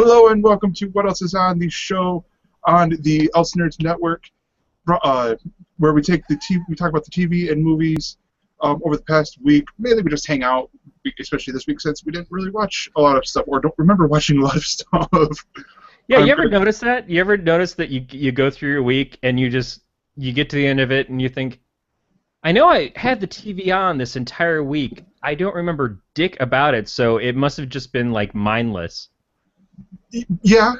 Hello and welcome to What Else Is On, the show on the Else Nerds Network, where we talk about the TV and movies over the past week. Mainly we just hang out, especially this week since we didn't really watch a lot of stuff or don't remember watching a lot of stuff. Yeah, you ever notice that? You ever notice that you go through your week and you get to the end of it and you think, I know I had the TV on this entire week. I don't remember dick about it, so it must have just been like mindless. Yeah,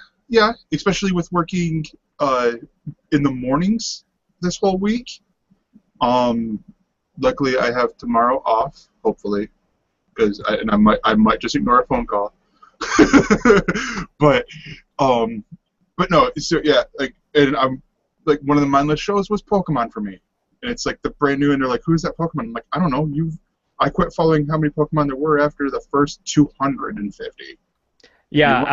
especially with working in the mornings this whole week. Luckily, I have tomorrow off, hopefully, because I might just ignore a phone call. but no, so yeah, and I'm like one of the mindless shows was Pokemon for me, and it's like the brand new, and they're like, who's that Pokemon? I'm like, I don't know. I quit following how many Pokemon there were after the first 250. Yeah,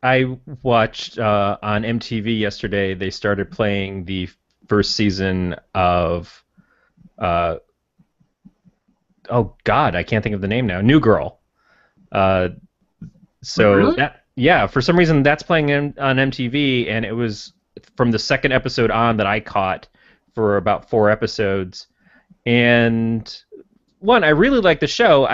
I watched on MTV yesterday. They started playing the first season of oh God, I can't think of the name now. New Girl. Really? For some reason that's playing on MTV, and it was from the second episode on that I caught for about 4 episodes. And one, I really like the show.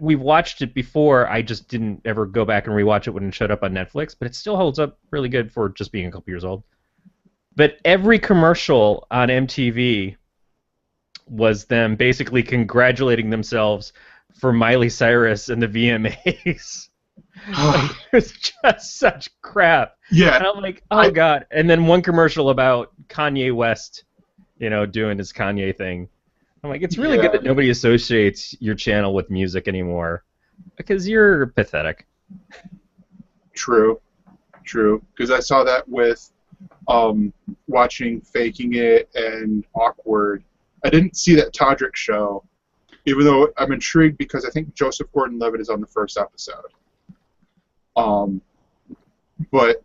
We've watched it before. I just didn't ever go back and rewatch it when it showed up on Netflix, but it still holds up really good for just being a couple years old. But every commercial on MTV was them basically congratulating themselves for Miley Cyrus and the VMAs. Like, it was just such crap. Yeah. And I'm like, oh God. And then one commercial about Kanye West, doing his Kanye thing. I'm like, it's really good that nobody associates your channel with music anymore, because you're pathetic. True. Because I saw that with watching Faking It and Awkward. I didn't see that Todrick show, even though I'm intrigued because I think Joseph Gordon-Levitt is on the first episode. But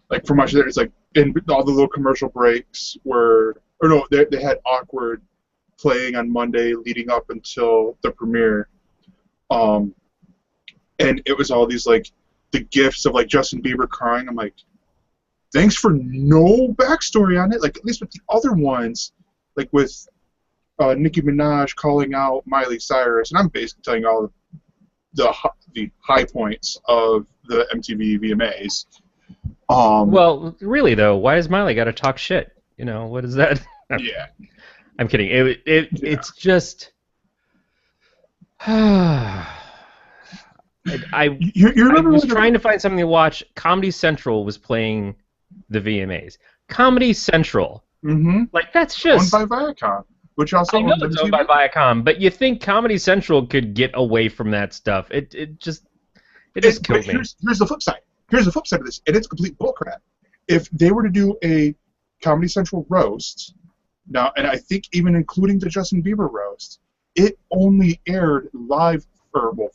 like for much of it, it's like in all the little commercial breaks they had Awkward playing on Monday leading up until the premiere, and it was all these like the gifs of like Justin Bieber crying. I'm like, thanks for no backstory on it. Like at least with the other ones, like with Nicki Minaj calling out Miley Cyrus, and I'm basically telling you all the high points of the MTV VMAs. Well, really though, why does Miley got to talk shit? What is that? Yeah. I'm kidding. It's just. I was trying to find something to watch. Comedy Central was playing the VMAs. Comedy Central. Mm-hmm. Like that's just owned by Viacom, which also I know it's owned by Viacom, but you think Comedy Central could get away from that stuff? It just killed me. Here's the flip side. Here's the flip side of this, and it's complete bullcrap. If they were to do a Comedy Central roast. Now, and I think even including the Justin Bieber roast, it only aired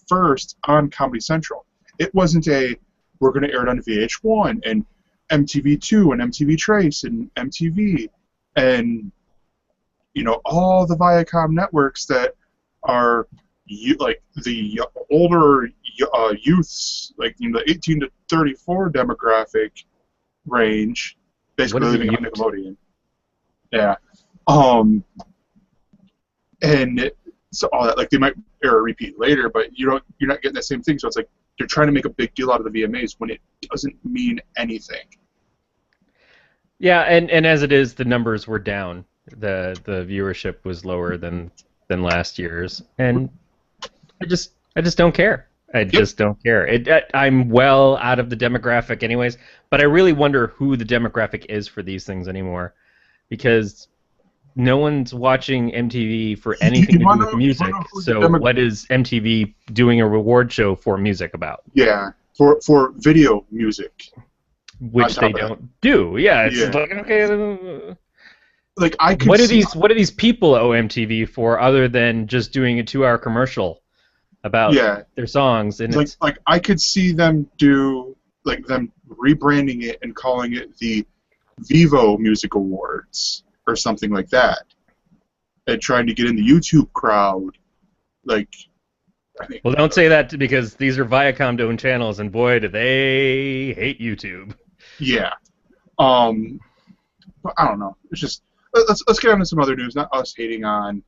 first on Comedy Central. It wasn't we're going to air it on VH1 and MTV2 and MTV Trace and MTV and, all the Viacom networks that are like the older youths, like the 18 to 34 demographic range, basically living on Nickelodeon. Yeah. And so all that, like they might air a repeat later, but you're not getting the same thing. So it's like they're trying to make a big deal out of the VMAs when it doesn't mean anything. Yeah, and as it is, the numbers were down. The viewership was lower than last year's, and I just don't care. I just don't care. I'm well out of the demographic anyways, but I really wonder who the demographic is for these things anymore, because no one's watching MTV for anything to do with music. So what is MTV doing a reward show for music about? Yeah, for video music. Which they don't do. Yeah, it's like, okay. Like I could what do these people owe MTV for other than just doing a 2-hour commercial about their songs? And like I could see them do them rebranding it and calling it the Vivo Music Awards or something like that, and trying to get in the YouTube crowd, like I think. Well, don't say that because these are Viacom-owned channels, and boy, do they hate YouTube. Yeah. But I don't know. It's just let's get on to some other news. Not us hating on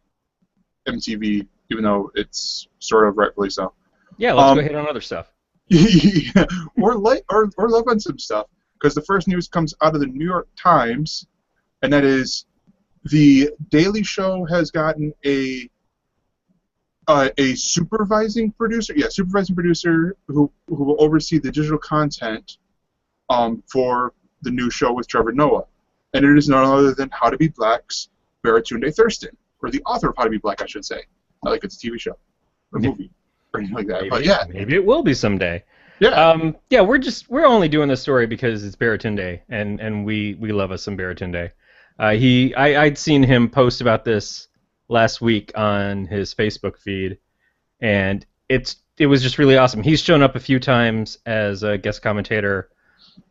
MTV, even though it's sort of rightfully so. Yeah, let's go hit on other stuff. Yeah, or love on some stuff, because the first news comes out of the New York Times, and that is the Daily Show has gotten a supervising producer, supervising producer who will oversee the digital content for the new show with Trevor Noah, and it is none other than How to Be Black's Baratunde Thurston, or the author of How to Be Black, I should say. Not like it's a TV show or movie or anything like that. Maybe, but yeah, maybe it will be someday. yeah. Yeah, we're only doing this story because it's Baratunde, and we love us some Baratunde. I'd seen him post about this last week on his Facebook feed, and it was just really awesome. He's shown up a few times as a guest commentator,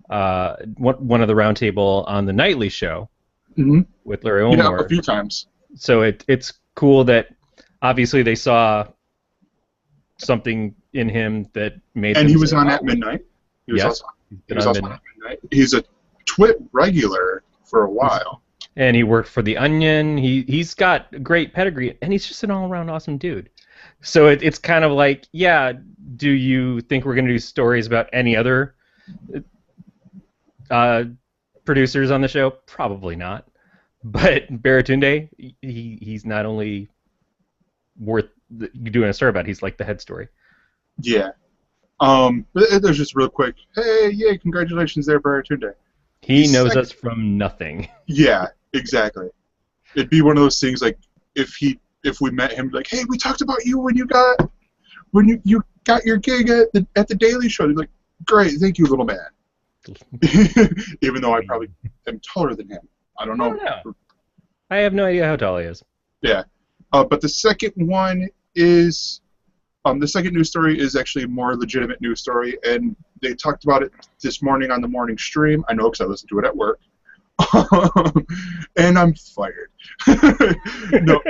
one of the roundtable on the nightly show with Larry Wilmore. Yeah, a few times. So it's cool that obviously they saw something in him that made. And he was on At Midnight. He was also on At Midnight. He's a Twit regular for a while. And he worked for The Onion. He's got great pedigree, and he's just an all-around awesome dude. So it's kind of like, yeah, do you think we're going to do stories about any other producers on the show? Probably not. But Baratunde, he's not only worth doing a story about, he's like the head story. Yeah. But there's just real quick, hey, yay, congratulations there, Baratunde. He knows us from nothing. Yeah, exactly. It'd be one of those things like if we met him, like, hey, we talked about you when you got your gig at the Daily Show. He'd be like, great, thank you, little man. Even though I probably am taller than him. I don't know. I have no idea how tall he is. Yeah. But the second one is the second news story is actually a more legitimate news story, and they talked about it this morning on the morning stream. I know because I listened to it at work. And I'm fired. No.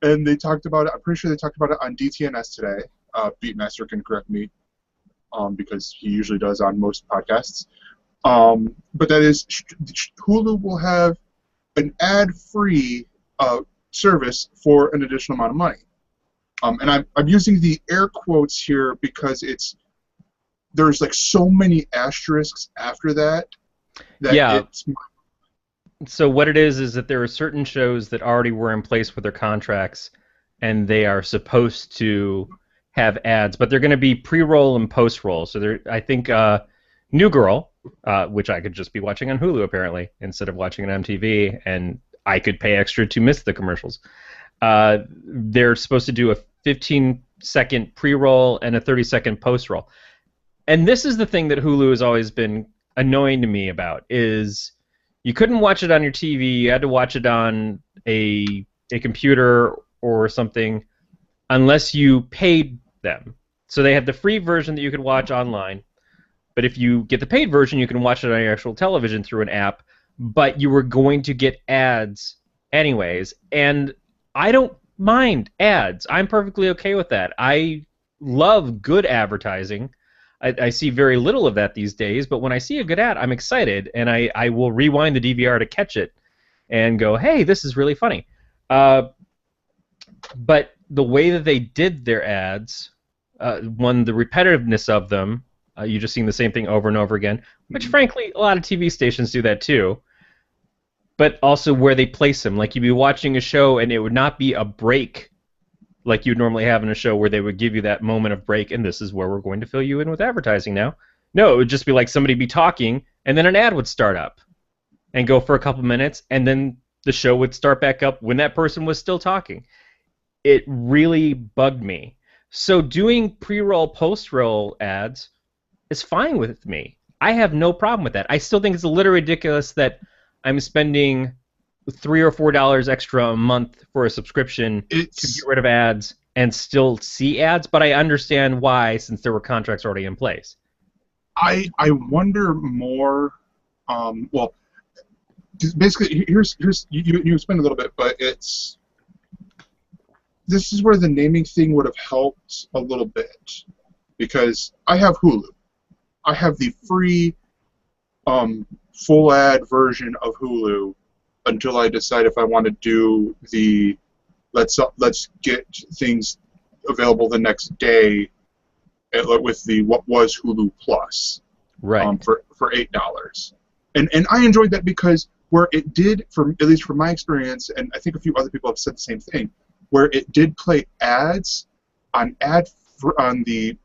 And they talked about it. I'm pretty sure they talked about it on DTNS today. Beatmaster can correct me, because he usually does on most podcasts. But that is, Hulu will have an ad-free service for an additional amount of money. And I'm using the air quotes here because there's like so many asterisks after that. Yeah. So what it is that there are certain shows that already were in place with their contracts, and they are supposed to have ads, but they're going to be pre-roll and post-roll. So I think New Girl, which I could just be watching on Hulu apparently instead of watching on MTV, and I could pay extra to miss the commercials. They're supposed to do a 15-second pre-roll and a 30-second post-roll. And this is the thing that Hulu has always been annoying to me about, is you couldn't watch it on your TV, you had to watch it on a computer or something unless you paid them. So they had the free version that you could watch online, but if you get the paid version, you can watch it on your actual television through an app, but you were going to get ads anyways, and I don't mind ads. I'm perfectly okay with that. I love good advertising. I see very little of that these days, but when I see a good ad, I'm excited, and I will rewind the DVR to catch it and go, hey, this is really funny. But the way that they did their ads, the repetitiveness of them, you just seeing the same thing over and over again, which frankly, a lot of TV stations do that too, but also where they place them. Like you'd be watching a show and it would not be a break like you'd normally have in a show where they would give you that moment of break, and this is where we're going to fill you in with advertising now. No, it would just be like somebody be talking, and then an ad would start up and go for a couple minutes, and then the show would start back up when that person was still talking. It really bugged me. So doing pre-roll, post-roll ads is fine with me. I have no problem with that. I still think it's a little ridiculous that I'm spending $3 or $4 extra a month for a subscription to get rid of ads and still see ads, but I understand why, since there were contracts already in place. I wonder more. Well, basically, here's you explained a little bit, but it's this is where the naming thing would have helped a little bit, because I have Hulu. I have the free full ad version of Hulu until I decide if I want to do the let's get things available the next day with the what was Hulu Plus, Right. for $8. And I enjoyed that because where it did, at least from my experience, and I think a few other people have said the same thing, where it did play ads on the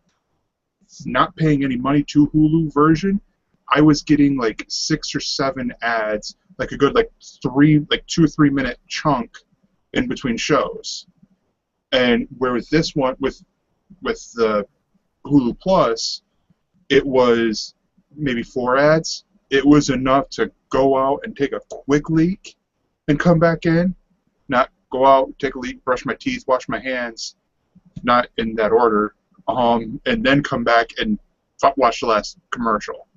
not paying any money to Hulu version, I was getting like 6 or 7 ads, like a good 2 or 3 minute chunk in between shows. And whereas this one with the Hulu Plus, it was maybe 4 ads. It was enough to go out and take a quick leak and come back in, not go out, take a leak, brush my teeth, wash my hands, not in that order, and then come back and watch the last commercial,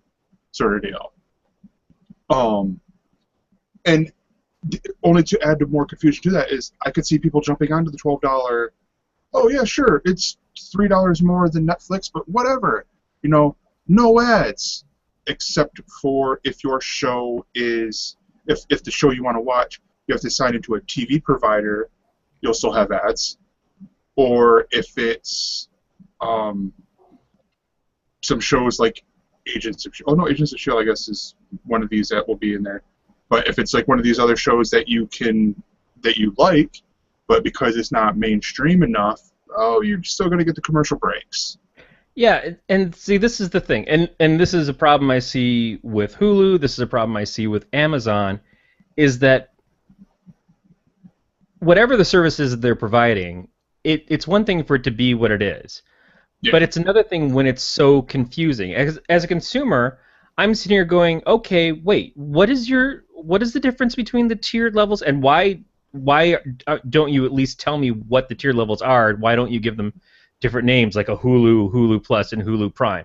sort of deal. And only to add to more confusion to that is I could see people jumping onto the $12. Oh yeah, sure, it's $3 more than Netflix, but whatever, no ads, except for if your show is if the show you want to watch, you have to sign into a TV provider, you'll still have ads. Or if it's some shows like Agents of S.H.I.E.L.D. Agents of S.H.I.E.L.D. I guess is one of these that will be in there. But if it's like one of these other shows that you like, but because it's not mainstream enough, you're still going to get the commercial breaks. Yeah, and see, this is the thing, and this is a problem I see with Hulu, this is a problem I see with Amazon, is that whatever the services that they're providing, it's one thing for it to be what it is, Yeah. but it's another thing when it's so confusing. As a consumer, I'm sitting here going, okay, wait, what is the difference between the tiered levels, and why don't you at least tell me what the tier levels are? Why don't you give them different names like a Hulu Plus, and Hulu Prime?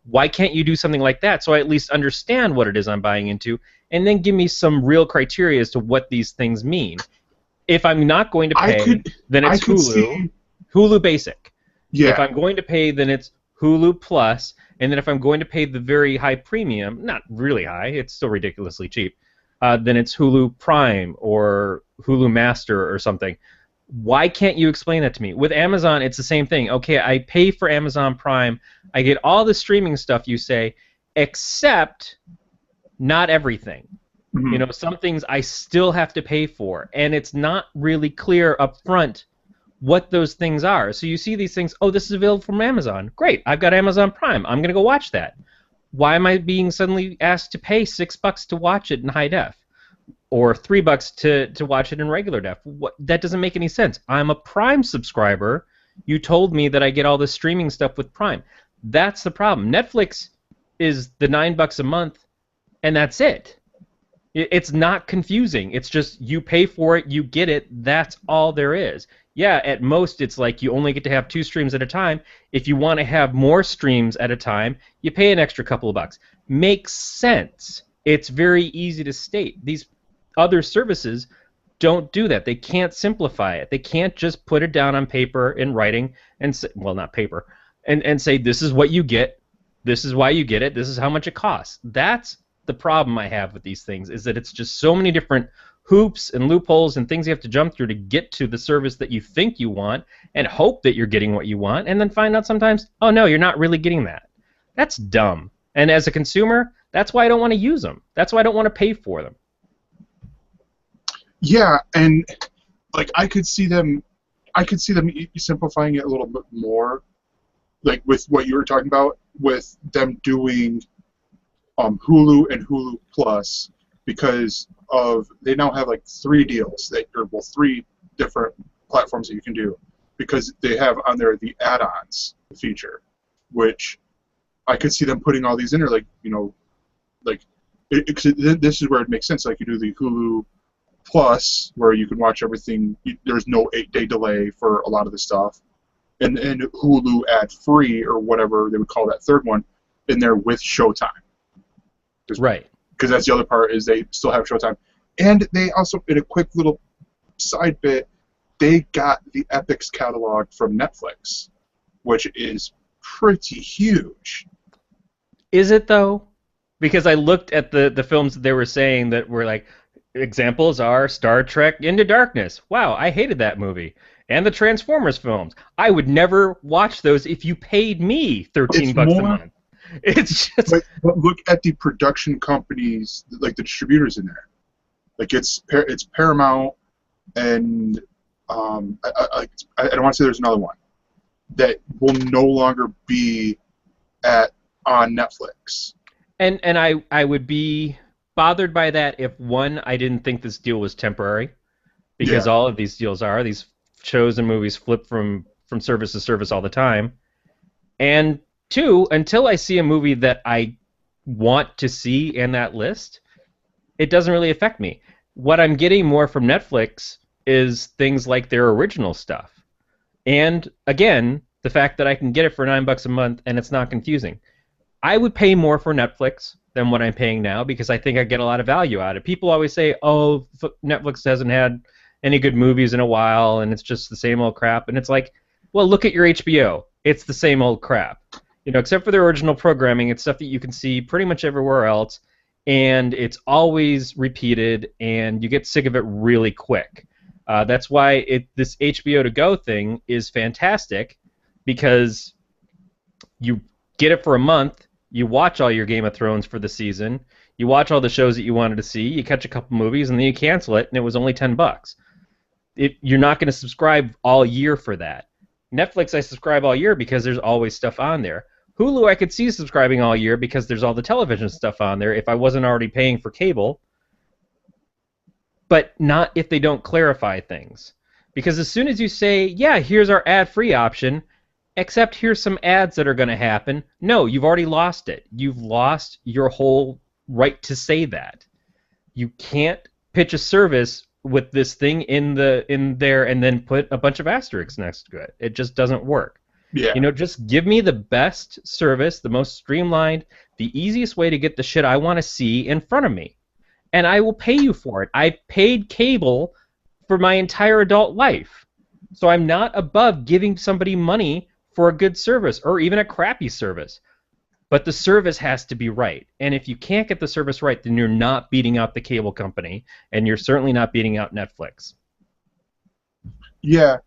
Why can't you do something like that so I at least understand what it is I'm buying into, and then give me some real criteria as to what these things mean? If I'm not going to pay, then it's Hulu Basic. Yeah. If I'm going to pay, then it's Hulu Plus, and then if I'm going to pay the very high premium, not really high, it's still ridiculously cheap, then it's Hulu Prime or Hulu Master or something. Why can't you explain that to me? With Amazon, it's the same thing. Okay, I pay for Amazon Prime. I get all the streaming stuff you say, except not everything. Mm-hmm. Some things I still have to pay for, and it's not really clear up front what those things are. So you see these things, oh, this is available from Amazon. Great, I've got Amazon Prime. I'm going to go watch that. Why am I being suddenly asked to pay $6 to watch it in high def? Or $3 to watch it in regular def? That doesn't make any sense. I'm a Prime subscriber. You told me that I get all this streaming stuff with Prime. That's the problem. Netflix is the $9 a month, and that's it. It's not confusing. It's just you pay for it, you get it. That's all there is. Yeah, at most it's like you only get to have 2 streams at a time. If you want to have more streams at a time, you pay an extra couple of bucks. Makes sense. It's very easy to state. These other services don't do that. They can't simplify it. They can't just put it down on paper in writing and say, well, not paper, and say this is what you get, this is why you get it, this is how much it costs. That's the problem I have with these things, is that it's just so many different hoops and loopholes and things you have to jump through to get to the service that you think you want and hope that you're getting what you want, and then find out sometimes, oh no, you're not really getting that. That's dumb. And as a consumer, that's why I don't want to use them. That's why I don't want to pay for them. Yeah, and like I could see them simplifying it a little bit more, like with what you were talking about, with them doing Hulu and Hulu Plus, because they now have like 3 deals or 3 different platforms that you can do, because they have on there the add-ons feature, which I could see them putting all these in there, this is where it makes sense. Like you do the Hulu Plus, where you can watch everything. There's no 8-day delay for a lot of the stuff, and Hulu ad-free, or whatever they would call that third one, in there with Showtime. Right. Because that's the other part, is they still have Showtime. And they also, in a quick little side bit, they got the Epix catalog from Netflix, which is pretty huge. Is it though? Because I looked at the films that they were saying that were like examples are Star Trek Into Darkness. Wow, I hated that movie. And the Transformers films. I would never watch those if you paid me 13 It's bucks a more, month. It's just but look at the production companies, like the distributors in there. Like it's Paramount, and I don't want to say there's another one that will no longer be on Netflix. and I would be bothered by that if one, I didn't think this deal was temporary, because Yeah. all of these deals are. These shows and movies flip from service to service all the time. And two, until I see a movie that I want to see in that list, it doesn't really affect me. What I'm getting more from Netflix is things like their original stuff. And again, the fact that I can get it for $9 a month and it's not confusing. I would pay more for Netflix than what I'm paying now because I think I get a lot of value out of it. People always say, "Oh, Netflix hasn't had any good movies in a while, and it's just the same old crap." And it's like, well, look at your HBO. It's the same old crap. Except for the original programming, it's stuff that you can see pretty much everywhere else, and it's always repeated, and you get sick of it really quick. That's why this HBO to go thing is fantastic, because you get it for a month, you watch all your Game of Thrones for the season, you watch all the shows that you wanted to see, you catch a couple movies, and then you cancel it, and it was only $10. You're not going to subscribe all year for that. Netflix, I subscribe all year because there's always stuff on there. Hulu, I could see subscribing all year because there's all the television stuff on there if I wasn't already paying for cable, but not if they don't clarify things. Because as soon as you say, yeah, here's our ad-free option, except here's some ads that are going to happen, no, you've already lost it. You've lost your whole right to say that. You can't pitch a service with this thing in there and then put a bunch of asterisks next to it. It just doesn't work. Yeah. Just give me the best service, the most streamlined, the easiest way to get the shit I want to see in front of me. And I will pay you for it. I paid cable for my entire adult life. So I'm not above giving somebody money for a good service or even a crappy service. But the service has to be right. And if you can't get the service right, then you're not beating out the cable company, and you're certainly not beating out Netflix. Yeah.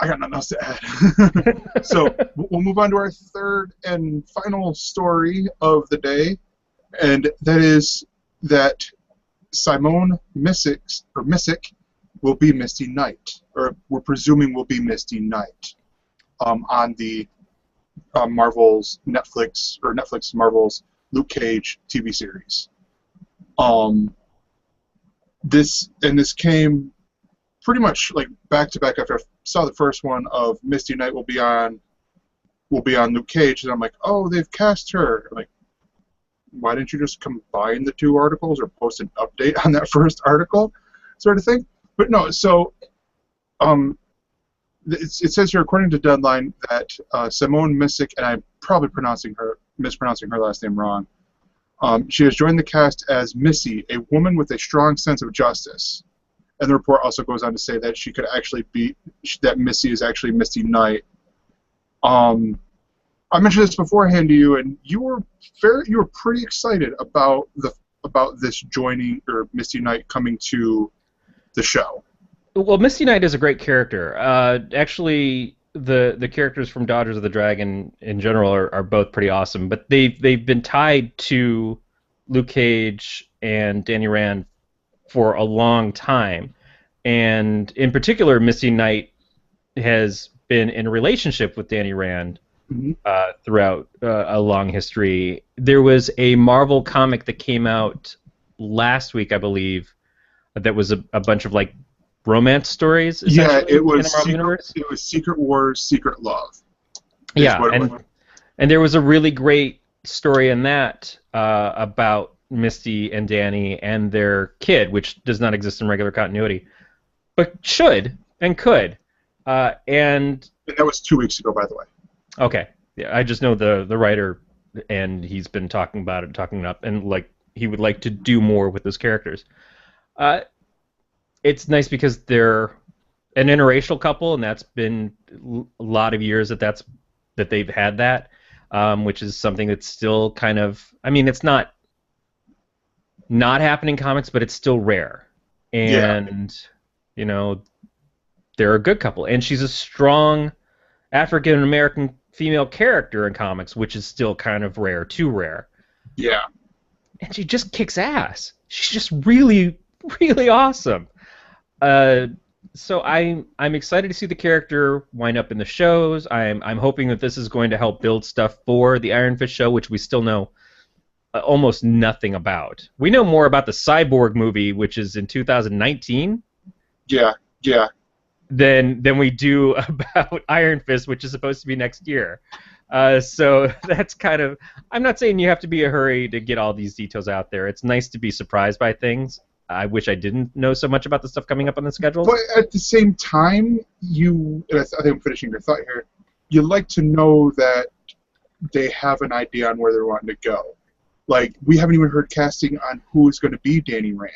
I got nothing else to add. So we'll move on to our third and final story of the day, and that is that Simone Missick will be Misty Knight, or we're presuming will be Misty Knight, on the Marvel's Netflix Marvel's Luke Cage TV series. This came pretty much like back to back after I saw the first one of Misty Knight will be on Luke Cage, and I'm like, oh, they've cast her. I'm like, why didn't you just combine the two articles or post an update on that first article, sort of thing? But no, so it says here, according to Deadline, that Simone Missick, and I'm probably mispronouncing her last name wrong, she has joined the cast as Missy, a woman with a strong sense of justice. And the report also goes on to say that she could actually that Missy is actually Misty Knight. I mentioned this beforehand to you, and you were pretty excited about this joining, or Misty Knight coming to the show. Well, Misty Knight is a great character. Actually, the characters from Daughters of the Dragon in general are both pretty awesome, but they've been tied to Luke Cage and Danny Rand for a long time, and in particular, Misty Knight has been in a relationship with Danny Rand throughout a long history. There was a Marvel comic that came out last week, I believe, that was a bunch of like romance stories. Yeah, it was in the Marvel universe. It was Secret Wars, Secret Love. Yeah, and there was a really great story in that about Misty and Danny and their kid, which does not exist in regular continuity, but should and could. And that was 2 weeks ago, by the way. Okay, yeah, I just know the writer, and he's been talking about it, talking it up, and like he would like to do more with those characters. it's nice because they're an interracial couple, and that's been a lot of years that they've had that, which is something that's still kind of. I mean, it's not happening in comics, but it's still rare. Yeah, And you know, they're a good couple, and she's a strong African American female character in comics, which is still kind of rare, too rare. yeah. And she just kicks ass. She's just really, really awesome. Uh, so I'm excited to see the character wind up in the shows. I'm hoping that this is going to help build stuff for the Iron Fist show, which we still know almost nothing about. We know more about the Cyborg movie, which is in 2019. Yeah, yeah. Than we do about Iron Fist, which is supposed to be next year. So that's kind of. I'm not saying you have to be in a hurry to get all these details out there. It's nice to be surprised by things. I wish I didn't know so much about the stuff coming up on the schedules. But at the same time, and I think I'm finishing your thought here, you like to know that they have an idea on where they're wanting to go. Like, we haven't even heard casting on who is going to be Danny Rand.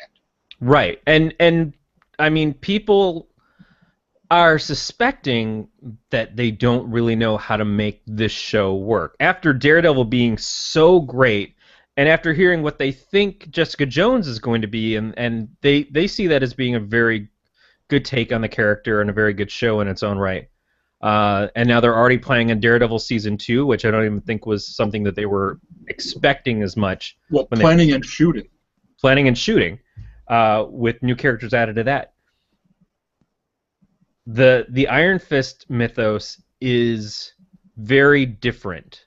Right, and I mean, people are suspecting that they don't really know how to make this show work. After Daredevil being so great, and after hearing what they think Jessica Jones is going to be, and they see that as being a very good take on the character and a very good show in its own right. And now they're already planning on Daredevil Season 2, which I don't even think was something that they were expecting as much. Well, planning and shooting. Planning and shooting, with new characters added to that. The Iron Fist mythos is very different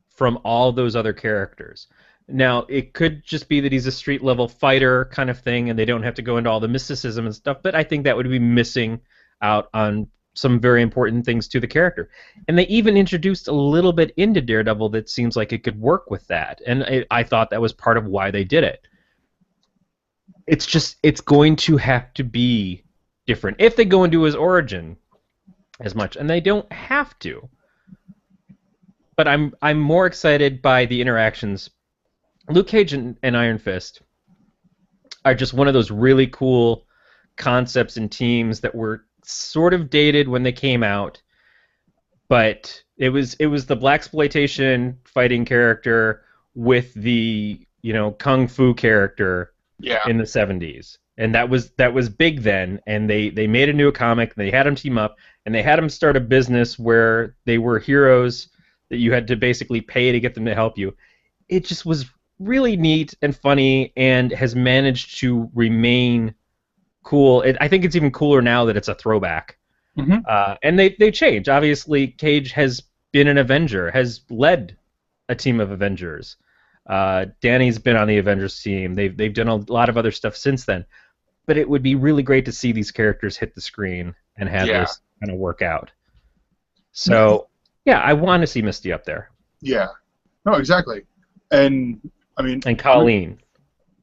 from all those other characters. Now, it could just be that he's a street-level fighter kind of thing, and they don't have to go into all the mysticism and stuff, but I think that would be missing out on some very important things to the character. And they even introduced a little bit into Daredevil that seems like it could work with that, and I thought that was part of why they did it. It's going to have to be different if they go into his origin as much, and they don't have to. But I'm more excited by the interactions. Luke Cage and Iron Fist are just one of those really cool concepts and teams that were sort of dated when they came out, but it was the blaxploitation fighting character with the kung fu character in the 70s. And that was big then, and they made a new comic, and they had them team up, and they had them start a business where they were heroes that you had to basically pay to get them to help you. It just was really neat and funny, and has managed to remain cool. I think it's even cooler now that it's a throwback. Mm-hmm. And they change. Obviously, Cage has been an Avenger, has led a team of Avengers. Danny's been on the Avengers team. They've done a lot of other stuff since then. But it would be really great to see these characters hit the screen and have this kind of work out. So, yeah, I want to see Misty up there. Yeah. No, exactly. And, I mean... And Colleen.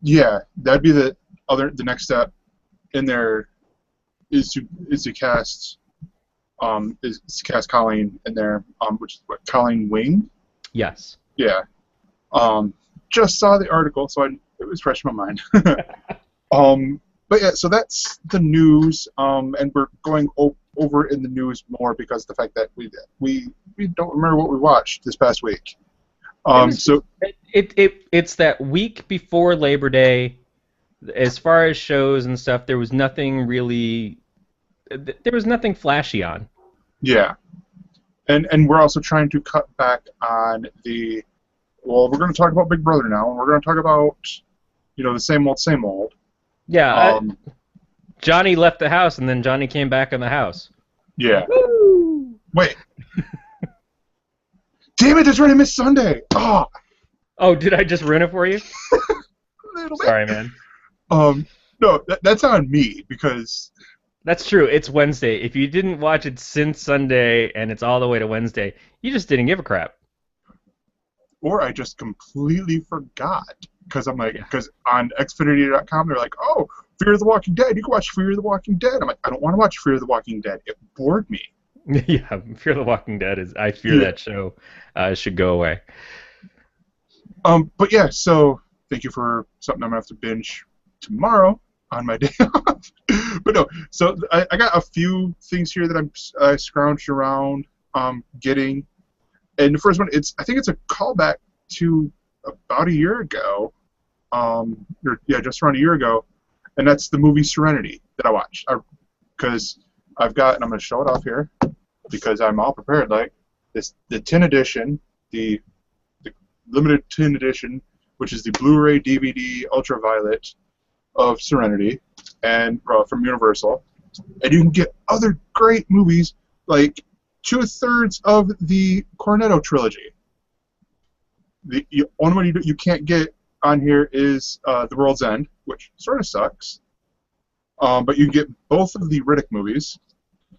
Yeah, that'd be the next step in there is to cast Colleen in there, which is what, Colleen Wing? Yes. Yeah. Just saw the article, so it was fresh in my mind. But yeah, so that's the news, and we're going over in the news more because of the fact that we don't remember what we watched this past week. So it's that week before Labor Day. As far as shows and stuff, there was nothing really. There was nothing flashy on. Yeah, and we're also trying to cut back on the. Well, we're going to talk about Big Brother now, and we're going to talk about the same old, same old. Yeah, Johnny left the house, and then Johnny came back in the house. Yeah. Woo! Wait. Damn it! There's already Miss Sunday. Oh, did I just ruin it for you? Sorry, man. No, that's on me because. That's true. It's Wednesday. If you didn't watch it since Sunday and it's all the way to Wednesday, you just didn't give a crap. Or I just completely forgot. Because because on Xfinity.com they're like, oh, Fear the Walking Dead. You can watch Fear the Walking Dead. I'm like, I don't want to watch Fear the Walking Dead. It bored me. Yeah, Fear the Walking Dead is. I fear that show should go away. But yeah, so thank you for something I'm gonna have to binge tomorrow. on my day off. But no, so I got a few things here that I'm scrounged around getting. And the first one, I think it's a callback to about a year ago, just around a year ago, and that's the movie Serenity that I watched. Because I've got, and I'm going to show it off here, because I'm all prepared. Like the tin edition, the limited tin edition, which is the Blu-ray DVD Ultraviolet of Serenity, and from Universal, and you can get other great movies like 2/3 of the Cornetto trilogy. The only one you can't get on here is The World's End, which sort of sucks. But you can get both of the Riddick movies,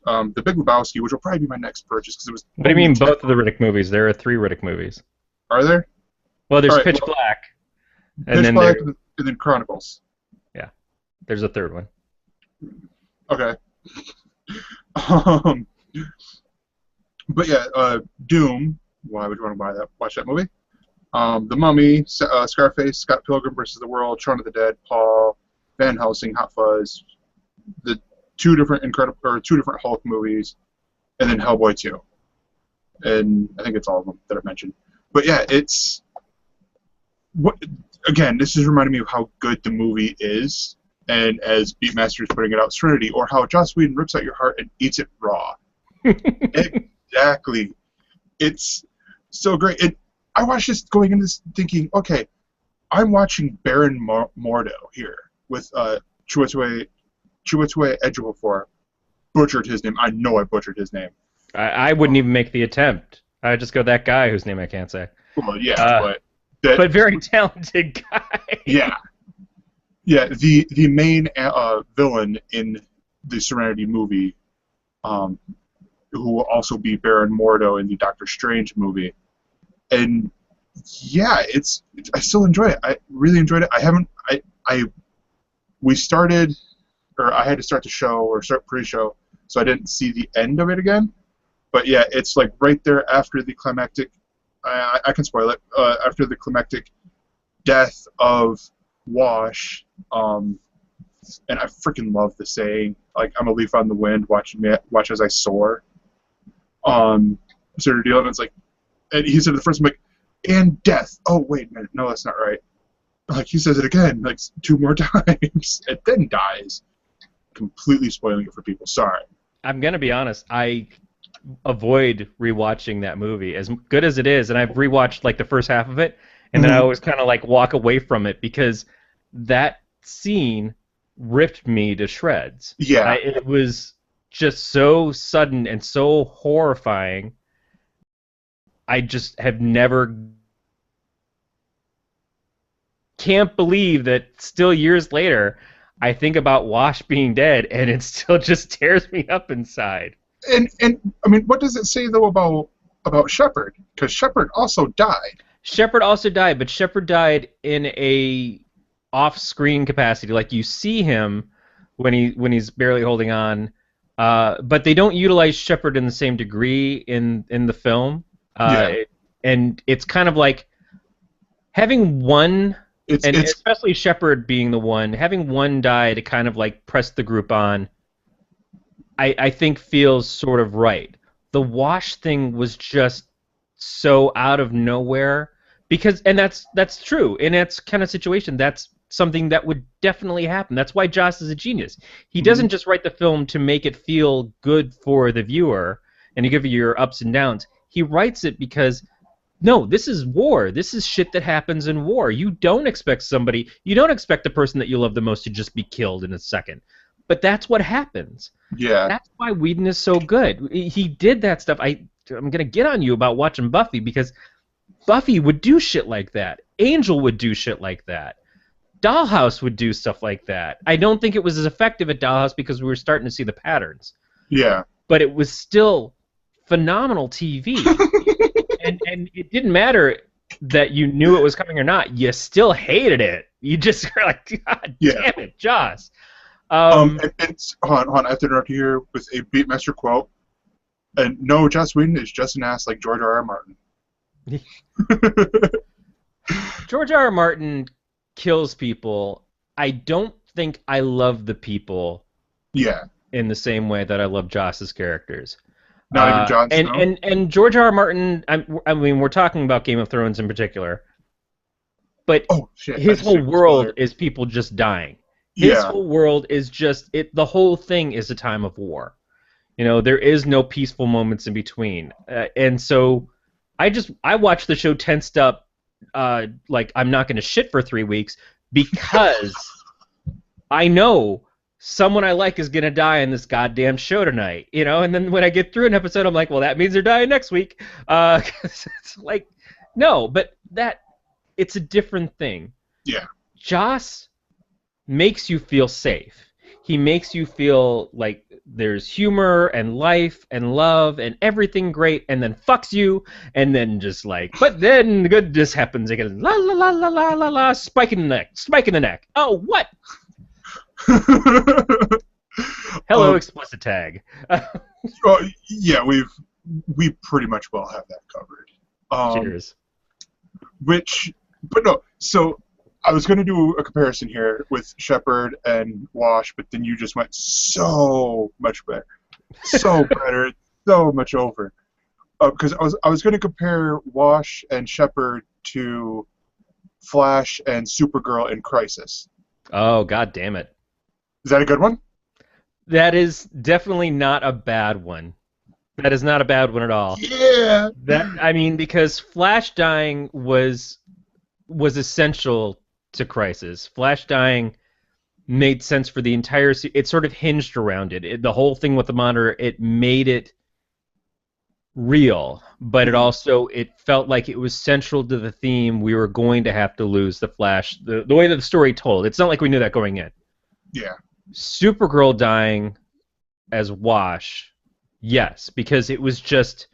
The Big Lebowski, which will probably be my next purchase because it was. What do you mean both of the Riddick movies? There are 3 Riddick movies. Are there? Well, there's Pitch Black, and Pitch Black, and then Chronicles. Yeah, there's a 3rd one. Okay. But yeah, Doom. Why would you want to buy that? Watch that movie. The Mummy, Scarface, Scott Pilgrim vs. the World, Shaun of the Dead, Paul, Van Helsing, Hot Fuzz, the 2 different Hulk movies, and then Hellboy 2. And I think it's all of them that I mentioned. But yeah, it's again, this is reminding me of how good the movie is, and as Beatmaster is putting it out, Serenity, or how Joss Whedon rips out your heart and eats it raw. Exactly. It's so great. I watched this going into this thinking, okay, I'm watching Baron Mordo here with Chiwetel Ejiofor. Butchered his name. I know I butchered his name. I wouldn't even make the attempt. I would just go that guy whose name I can't say. Well, yeah, but very talented guy. Yeah. The main villain in the Serenity movie, who will also be Baron Mordo in the Doctor Strange movie, and yeah, I still enjoy it. I really enjoyed it. I had to start the show or start pre-show, so I didn't see the end of it again. But yeah, it's like right there after the climactic. I can spoil it. After the climactic death of Wash, and I freaking love the saying, like, I'm a leaf on the wind, watch as I soar. Sort of deal, and it's like, and he said the first, I'm like, and death. Oh wait a minute, no, that's not right. Like he says it again, like 2 more times, and then dies. Completely spoiling it for people. Sorry. I'm gonna be honest. I avoid rewatching that movie, as good as it is, and I've rewatched like the first half of it, and then I always kind of like walk away from it because that scene ripped me to shreds. Yeah. It was just so sudden and so horrifying. I just have never. Can't believe that still years later, I think about Wash being dead, and it still just tears me up inside. And I mean, what does it say though about Shepard? Because Shepard also died. Shepard also died, but Shepard died in a off-screen capacity. Like you see him when he's barely holding on, but they don't utilize Shepard in the same degree in the film. And it's kind of like having one. It's especially Shepard being the one, having one die to kind of like press the group on, I think feels sort of right. The Wash thing was just so out of nowhere, and that's true. In that kind of situation, that's something that would definitely happen. That's why Joss is a genius. He doesn't just write the film to make it feel good for the viewer and to give you your ups and downs. He writes it because, no, this is war. This is shit that happens in war. You don't expect the person that you love the most to just be killed in a second. But that's what happens. Yeah. That's why Whedon is so good. He did that stuff. I'm going to get on you about watching Buffy because Buffy would do shit like that. Angel would do shit like that. Dollhouse would do stuff like that. I don't think it was as effective at Dollhouse because we were starting to see the patterns. Yeah. But it was still phenomenal TV. And it didn't matter that you knew it was coming or not. You still hated it. You just were like, God damn it, Joss. And hold on, I have to interrupt you here with a Beatmaster quote. And no, Joss Whedon is just an ass like George R.R. Martin. George R.R. Martin kills people. I don't think I love the people Yeah. in the same way that I love Joss's characters. Not even Jon And, Snow. and George R. R. Martin, I mean, we're talking about Game of Thrones in particular, but Oh shit! I his just whole took a world spoiler. is people just dying. His Yeah. whole world is just it. The whole thing is a time of war. You know, there is no peaceful moments in between, and so I watched the show tensed up, like I'm not going to shit for 3 weeks because I know someone I like is gonna die in this goddamn show tonight, you know. And then when I get through an episode, I'm like, well, that means they're dying next week. 'Cause it's like, no, but it's a different thing. Yeah. Joss makes you feel safe. He makes you feel like there's humor and life and love and everything great, and then fucks you, and then just like, but then the goodness happens again. La la la la la la la, spike in the neck, spike in the neck. Oh, what? Hello, explicit tag. Yeah, we pretty much well have that covered. Cheers. But no. So I was going to do a comparison here with Shepard and Wash, but then you just went so much better, so better, so much over. Because I was going to compare Wash and Shepard to Flash and Supergirl in Crisis. Oh, god damn it. Is that a good one? That is definitely not a bad one. That is not a bad one at all. Yeah. I mean, because Flash dying was essential to Crisis. Flash dying made sense for the entire it sort of hinged around it. The whole thing with the monitor, it made it real, but it felt like it was central to the theme. We were going to have to lose the Flash. The way that the story told, it's not like we knew that going in. Yeah. Supergirl dying as Wash, yes, because it was just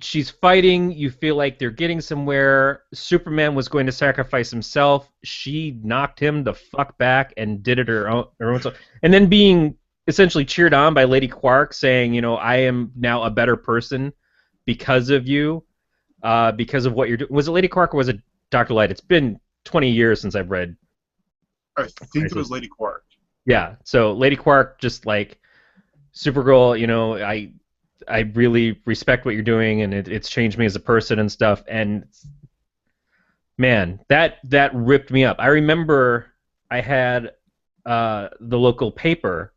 she's fighting. You feel like they're getting somewhere. Superman was going to sacrifice himself. She knocked him the fuck back and did it her own self. And then being essentially cheered on by Lady Quark saying, you know, I am now a better person because of you, because of what you're doing. Was it Lady Quark or was it Dr. Light? It's been 20 years since I've read. I think it was Lady Quark. Yeah, so Lady Quark just like Supergirl, you know, I really respect what you're doing, and it's changed me as a person and stuff. And man, that ripped me up. I remember I had the local paper,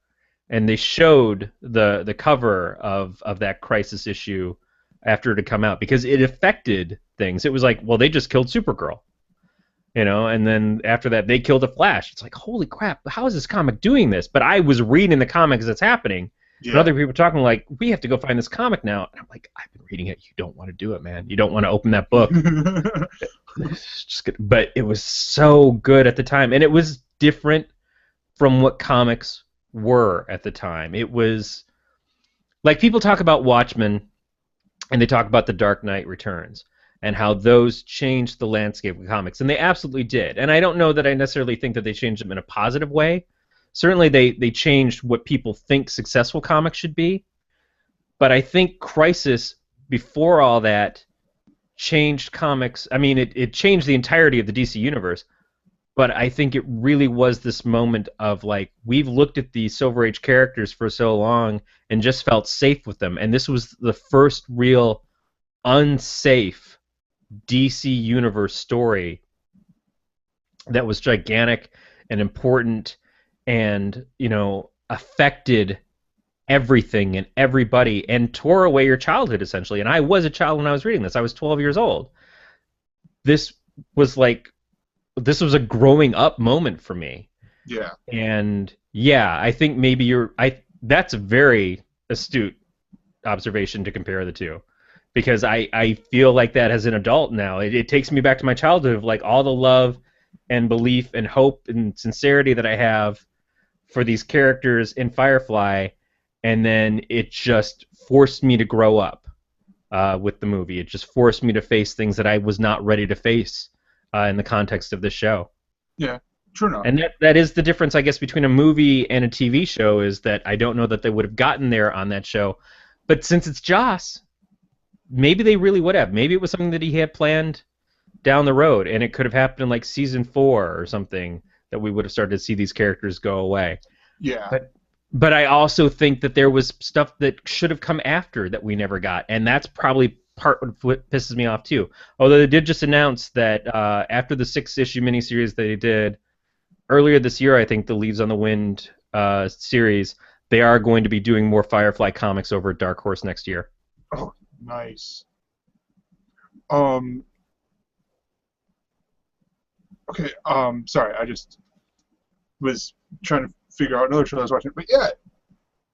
and they showed the cover of that Crisis issue after it had come out because it affected things. It was like, well, they just killed Supergirl. You know, and then after that, they killed the Flash. It's like, holy crap, how is this comic doing this? But I was reading the comic as it's happening, and other people talking like, we have to go find this comic now. And I'm like, I've been reading it. You don't want to do it, man. You don't want to open that book. It's just good. But it was so good at the time, and it was different from what comics were at the time. It was like people talk about Watchmen, and they talk about The Dark Knight Returns, and how those changed the landscape of comics. And they absolutely did. And I don't know that I necessarily think that they changed them in a positive way. Certainly they changed what people think successful comics should be. But I think Crisis, before all that, changed comics. I mean, it changed the entirety of the DC universe. But I think it really was this moment of, like, we've looked at these Silver Age characters for so long and just felt safe with them. And this was the first real unsafe DC Universe story that was gigantic and important and, you know, affected everything and everybody and tore away your childhood, essentially. And I was a child when I was reading this. I was 12 years old. This was a growing up moment for me. Yeah. And yeah, I think maybe that's a very astute observation to compare the two. Because I feel like that as an adult now. It takes me back to my childhood of like all the love and belief and hope and sincerity that I have for these characters in Firefly, and then it just forced me to grow up with the movie. It just forced me to face things that I was not ready to face in the context of this show. Yeah, true enough. And that is the difference, I guess, between a movie and a TV show, is that I don't know that they would have gotten there on that show. But since it's Joss, maybe they really would have. Maybe it was something that he had planned down the road, and it could have happened in like season 4 or something. that we would have started to see these characters go away. Yeah. But I also think that there was stuff that should have come after that we never got, and that's probably part of what pisses me off too. Although they did just announce that after the 6-issue miniseries they did earlier this year, I think the Leaves on the Wind series, they are going to be doing more Firefly comics over at Dark Horse next year. Oh, nice. Okay. Sorry, I just was trying to figure out another show I was watching, but yeah.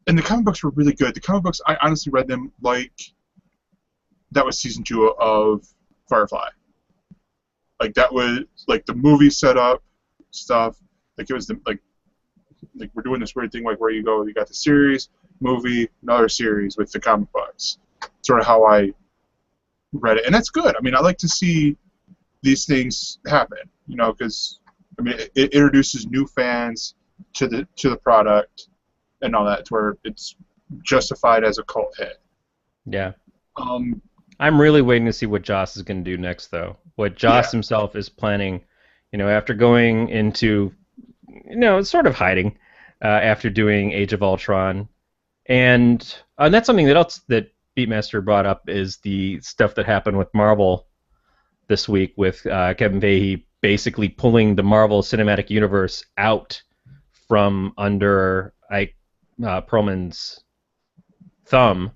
And the comic books were really good. The comic books, I honestly read them like that was season 2 of Firefly. Like that was like the movie setup stuff. Like it was like we're doing this weird thing like where you got the series, movie, another series with the comic books. Sort of how I read it, and that's good. I mean, I like to see these things happen, because I mean it introduces new fans to the product and all that, to where it's justified as a cult hit. Yeah. I'm really waiting to see what Joss is going to do next, though. What Joss himself is planning, after going into, sort of hiding after doing Age of Ultron. And that's something that Beatmaster brought up, is the stuff that happened with Marvel this week with Kevin Feige basically pulling the Marvel Cinematic Universe out from under Perlman's thumb.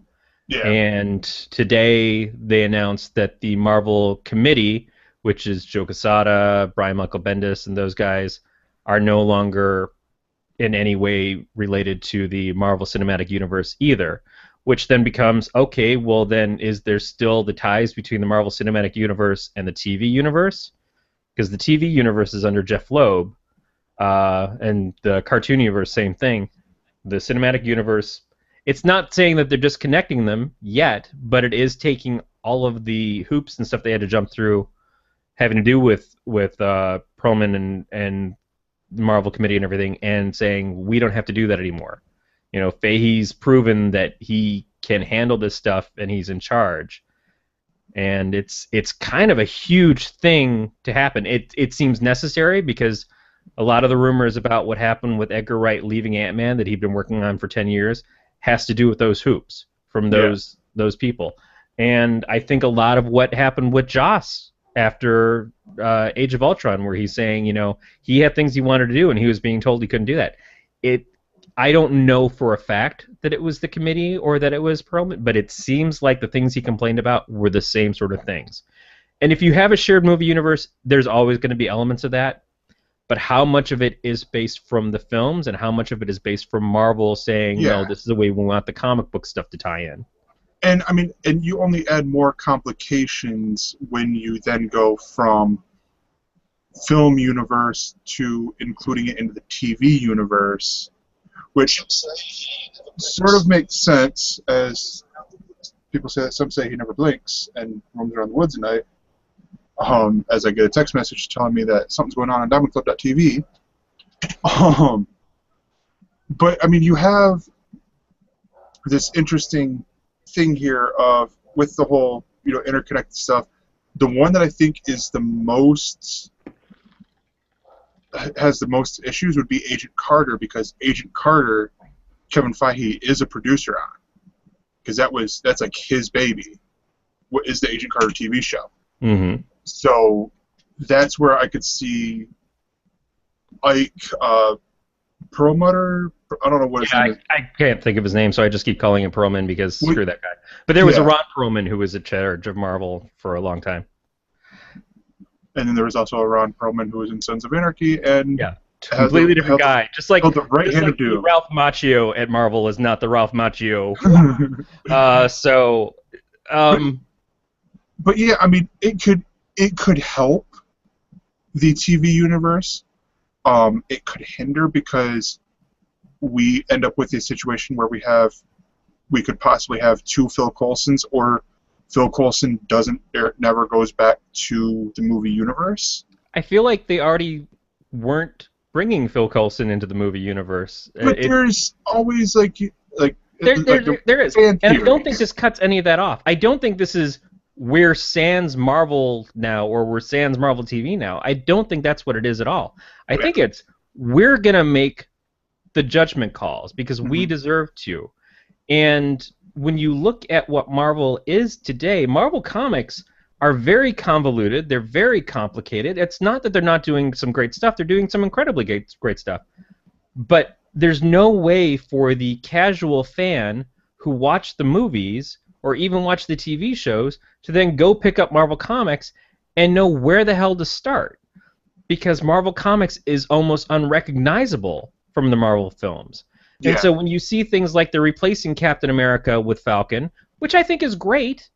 Yeah. And today they announced that the Marvel Committee, which is Joe Quesada, Brian Michael Bendis, and those guys, are no longer in any way related to the Marvel Cinematic Universe either. Which then becomes, okay, well then is there still the ties between the Marvel Cinematic Universe and the TV universe? Because the TV universe is under Jeff Loeb, and the cartoon universe, same thing. The cinematic universe, it's not saying that they're disconnecting them yet, but it is taking all of the hoops and stuff they had to jump through having to do with Perlman and the Marvel Committee and everything, and saying we don't have to do that anymore. Feige's proven that he can handle this stuff and he's in charge. And it's kind of a huge thing to happen. It seems necessary because a lot of the rumors about what happened with Edgar Wright leaving Ant-Man that he'd been working on for 10 years has to do with those hoops from those people. And I think a lot of what happened with Joss after Age of Ultron, where he's saying, he had things he wanted to do and he was being told he couldn't do that. I don't know for a fact that it was the committee or that it was Perlman, but it seems like the things he complained about were the same sort of things. And if you have a shared movie universe, there's always going to be elements of that. But how much of it is based from the films and how much of it is based from Marvel saying, no, this is the way we want the comic book stuff to tie in? And I mean, and you only add more complications when you then go from film universe to including it into the TV universe, which sort of makes sense, as people say that some say he never blinks and roams around the woods at night. As I get a text message telling me that something's going on DiamondClub.tv. But I mean, you have this interesting thing here of with the whole interconnected stuff. The one that I think is has the most issues would be Agent Carter, because Agent Carter, Kevin Feige is a producer on, because that's like his baby. What is the Agent Carter TV show? Mm-hmm. So that's where I could see Ike Perlmutter. I don't know what his name is. I can't think of his name, so I just keep calling him Perlman because screw that guy. But there was a Ron Perlman who was in charge of Marvel for a long time. And then there was also a Ron Perlman who was in Sons of Anarchy, and completely different guy. Just like the right-handed dude. Ralph Macchio at Marvel is not the Ralph Macchio. But yeah, I mean, it could help the TV universe. It could hinder, because we end up with a situation where we could possibly have two Phil Coulsons, or Phil Coulson never goes back to the movie universe. I feel like they already weren't bringing Phil Coulson into the movie universe. But there's always there is, and I don't think this cuts any of that off. I don't think this is we're sans Marvel now, or we're sans Marvel TV now. I don't think that's what it is at all. I think it's we're going to make the judgment calls because we deserve to. And when you look at what Marvel is today, Marvel Comics are very convoluted. They're very complicated. It's not that they're not doing some great stuff. They're doing some incredibly great stuff. But there's no way for the casual fan who watched the movies or even watch the TV shows to then go pick up Marvel Comics and know where the hell to start. Because Marvel Comics is almost unrecognizable from the Marvel films. And so when you see things like they're replacing Captain America with Falcon, which I think is great,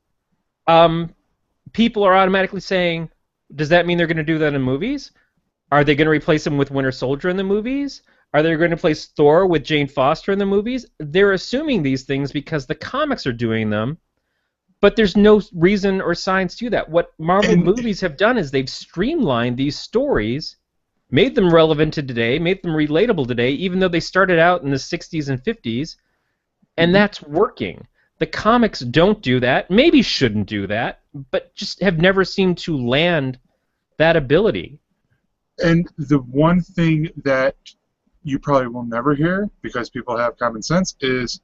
people are automatically saying, does that mean they're going to do that in movies? Are they going to replace him with Winter Soldier in the movies? Are they going to replace Thor with Jane Foster in the movies? They're assuming these things because the comics are doing them, but there's no reason or science to that. What Marvel movies have done is they've streamlined these stories, made them relevant to today, made them relatable today, even though they started out in the 60s and 50s, and that's working. The comics don't do that, maybe shouldn't do that, but just have never seemed to land that ability. And the one thing that you probably will never hear, because people have common sense, is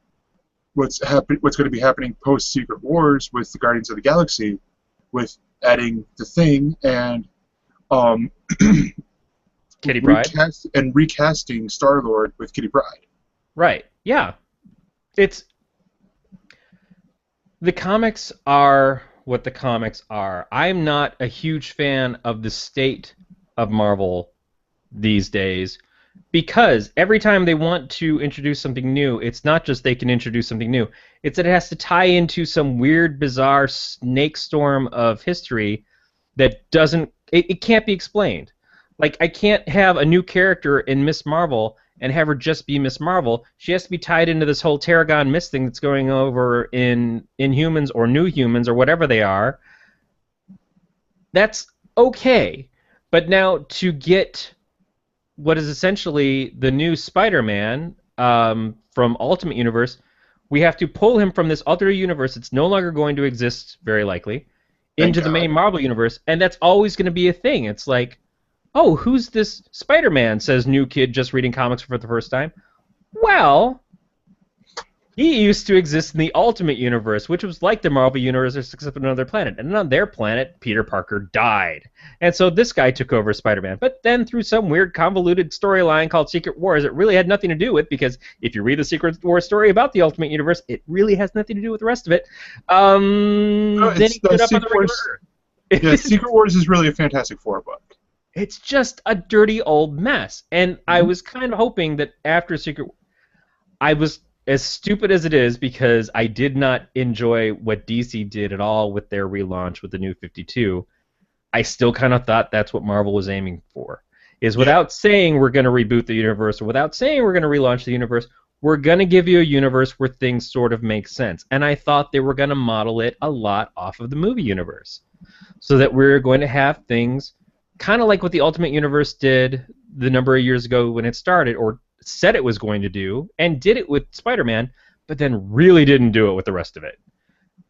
what's going to be happening post Secret Wars with the Guardians of the Galaxy, with adding the Thing and Kitty Pryde recasting Star-Lord with Kitty Pryde. Right. Yeah. The comics are what the comics are. I'm not a huge fan of the state of Marvel these days, because every time they want to introduce something new, it's not just they can introduce something new. It's that it has to tie into some weird, bizarre snake storm of history that doesn't... It can't be explained. Like, I can't have a new character in Miss Marvel and have her just be Miss Marvel. She has to be tied into this whole Tarragon Mist thing that's going over in Inhumans or New Humans or whatever they are. That's okay. But now to get what is essentially the new Spider-Man from Ultimate Universe, we have to pull him from this alternate universe that's no longer going to exist, very likely, into the main Marvel universe, and that's always going to be a thing. It's like, oh, who's this Spider-Man, says new kid just reading comics for the first time. Well, he used to exist in the Ultimate Universe, which was like the Marvel Universe except on another planet. And on their planet, Peter Parker died. And so this guy took over Spider-Man. But then through some weird convoluted storyline called Secret Wars, it really had nothing to do with, because if you read the Secret Wars story about the Ultimate Universe, it really has nothing to do with the rest of it. Then he stood up on the regular Earth. Yeah, Secret Wars is really a Fantastic Four book. It's just a dirty old mess. And I was kind of hoping that after Secret... I was... as stupid as it is, because I did not enjoy what DC did at all with their relaunch with the New 52, I still kind of thought that's what Marvel was aiming for. Is without saying we're going to reboot the universe, or without saying we're going to relaunch the universe, we're going to give you a universe where things sort of make sense. And I thought they were going to model it a lot off of the movie universe. So that we're going to have things kind of like what the Ultimate Universe did the number of years ago when it started, or said it was going to do, and did it with Spider-Man, but then really didn't do it with the rest of it.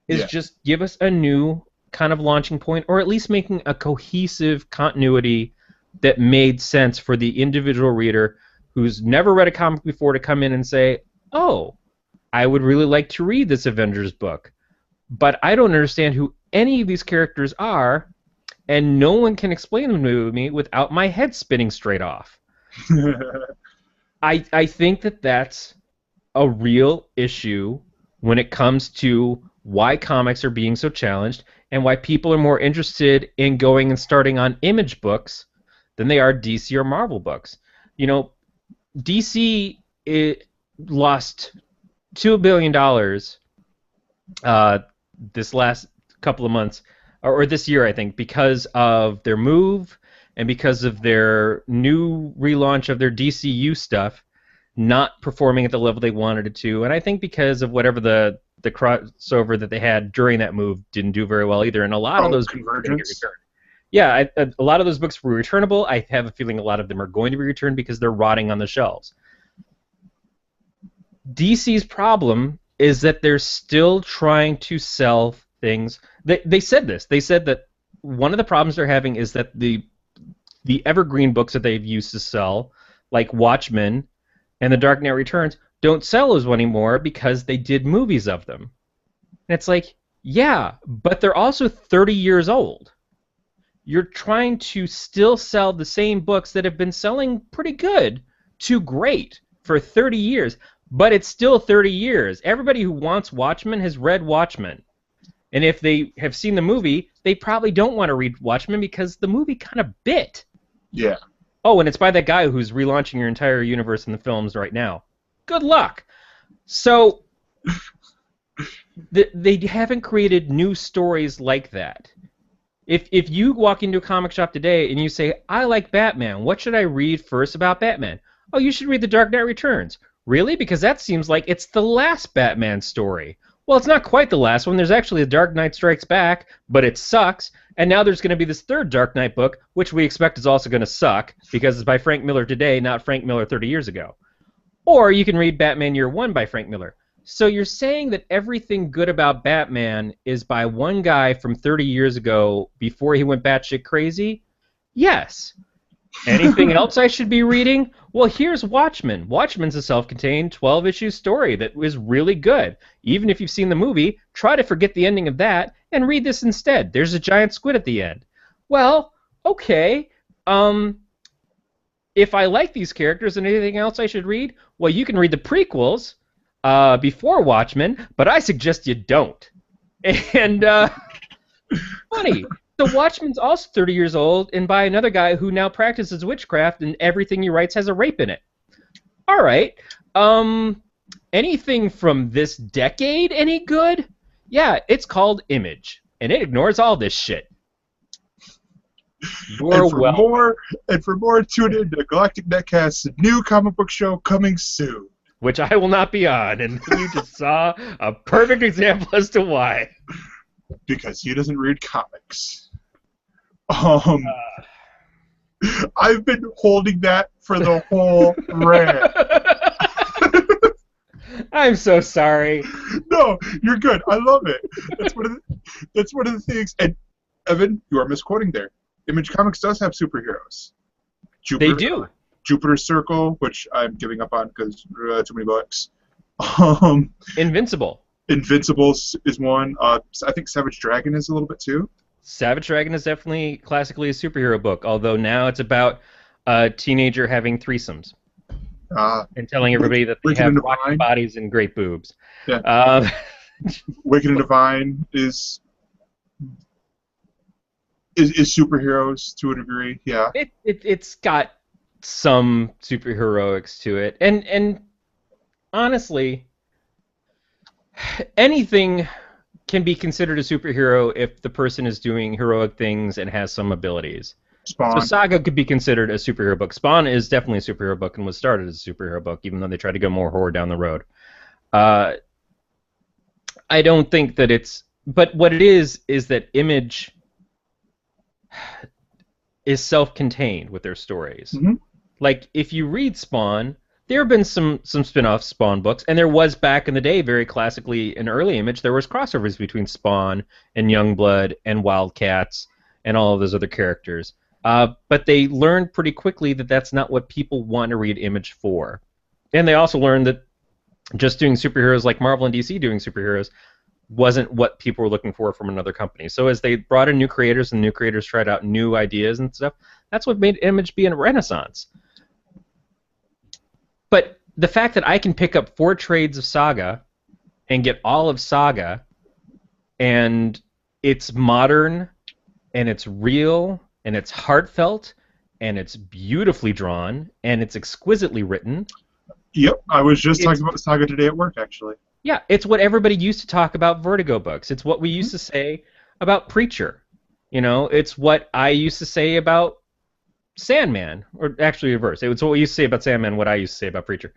Is just give us a new kind of launching point, or at least making a cohesive continuity that made sense for the individual reader who's never read a comic before to come in and say, oh, I would really like to read this Avengers book, but I don't understand who any of these characters are, and no one can explain them to me without my head spinning straight off. I think that that's a real issue when it comes to why comics are being so challenged and why people are more interested in going and starting on Image books than they are DC or Marvel books. You know, DC lost $2 billion this last couple of months, or this year, I think, because of their move and because of their new relaunch of their DCU stuff not performing at the level they wanted it to. And I think because of whatever the crossover that they had during that move didn't do very well either. And a lot of those books were going to get returned. Yeah, a lot of those books were returnable. I have a feeling a lot of them are going to be returned because they're rotting on the shelves. DC's problem is that they're still trying to sell things. They said this. They said that one of the problems they're having is that the evergreen books that they've used to sell, like Watchmen and The Dark Knight Returns, don't sell as well anymore because they did movies of them. And it's like, yeah, but they're also 30 years old. You're trying to still sell the same books that have been selling pretty good to great for 30 years, but it's still 30 years. Everybody who wants Watchmen has read Watchmen. And if they have seen the movie, they probably don't want to read Watchmen because the movie kind of bit. Yeah. Oh, and it's by that guy who's relaunching your entire universe in the films right now. Good luck. So they haven't created new stories like that. If you walk into a comic shop today and you say, I like Batman, what should I read first about Batman? Oh, you should read The Dark Knight Returns. Really? Because that seems like it's the last Batman story. Well, it's not quite the last one. There's actually The Dark Knight Strikes Back, but it sucks. And now there's going to be this third Dark Knight book, which we expect is also going to suck, because it's by Frank Miller today, not Frank Miller 30 years ago. Or you can read Batman Year One by Frank Miller. So you're saying that everything good about Batman is by one guy from 30 years ago before he went batshit crazy? Yes. Anything else I should be reading? Well, here's Watchmen. Watchmen's a self-contained 12-issue story that is really good. Even if you've seen the movie, try to forget the ending of that and read this instead. There's a giant squid at the end. Well, okay. If I like these characters and anything else I should read, well, you can read the prequels before Watchmen, but I suggest you don't. And funny. So Watchmen's also 30 years old and by another guy who now practices witchcraft and everything he writes has a rape in it. All right. Anything from this decade any good? Yeah, it's called Image, and it ignores all this shit. And for more, tune in to Galactic Netcast's new comic book show coming soon. Which I will not be on, and you just saw a perfect example as to why. Because he doesn't read comics. I've been holding that for the whole rant. I'm so sorry. No, you're good. I love it. That's one of the things. And Evan, you are misquoting there. Image Comics does have superheroes. They do. Jupiter's Circle, which I'm giving up on because too many books. Invincible. Invincible is one. I think Savage Dragon is a little bit too. Savage Dragon is definitely classically a superhero book, although now it's about a teenager having threesomes and telling everybody that they have rocky bodies and great boobs. Yeah. Wicked and Divine is superheroes to a degree. Yeah. It's got some superheroics to it, and honestly, anything can be considered a superhero if the person is doing heroic things and has some abilities. Spawn. So Saga could be considered a superhero book. Spawn is definitely a superhero book and was started as a superhero book, even though they tried to go more horror down the road. I don't think that it's... But what it is that Image is self-contained with their stories. Mm-hmm. Like, if you read Spawn... There have been some spin-off Spawn books, and there was back in the day, very classically in early Image, there was crossovers between Spawn and Youngblood and Wildcats and all of those other characters. But they learned pretty quickly that that's not what people want to read Image for. And they also learned that just doing superheroes like Marvel and DC doing superheroes wasn't what people were looking for from another company. So as they brought in new creators and new creators tried out new ideas and stuff, that's what made Image be a renaissance. But the fact that I can pick up 4 trades of Saga and get all of Saga, and it's modern, and it's real, and it's heartfelt, and it's beautifully drawn, and it's exquisitely written. Yep, I was just talking about Saga today at work, actually. Yeah, it's what everybody used to talk about Vertigo books. It's what we used to say about Preacher. You know, it's what I used to say about Sandman, or actually reverse. It was what we used to say about Sandman, what I used to say about Preacher.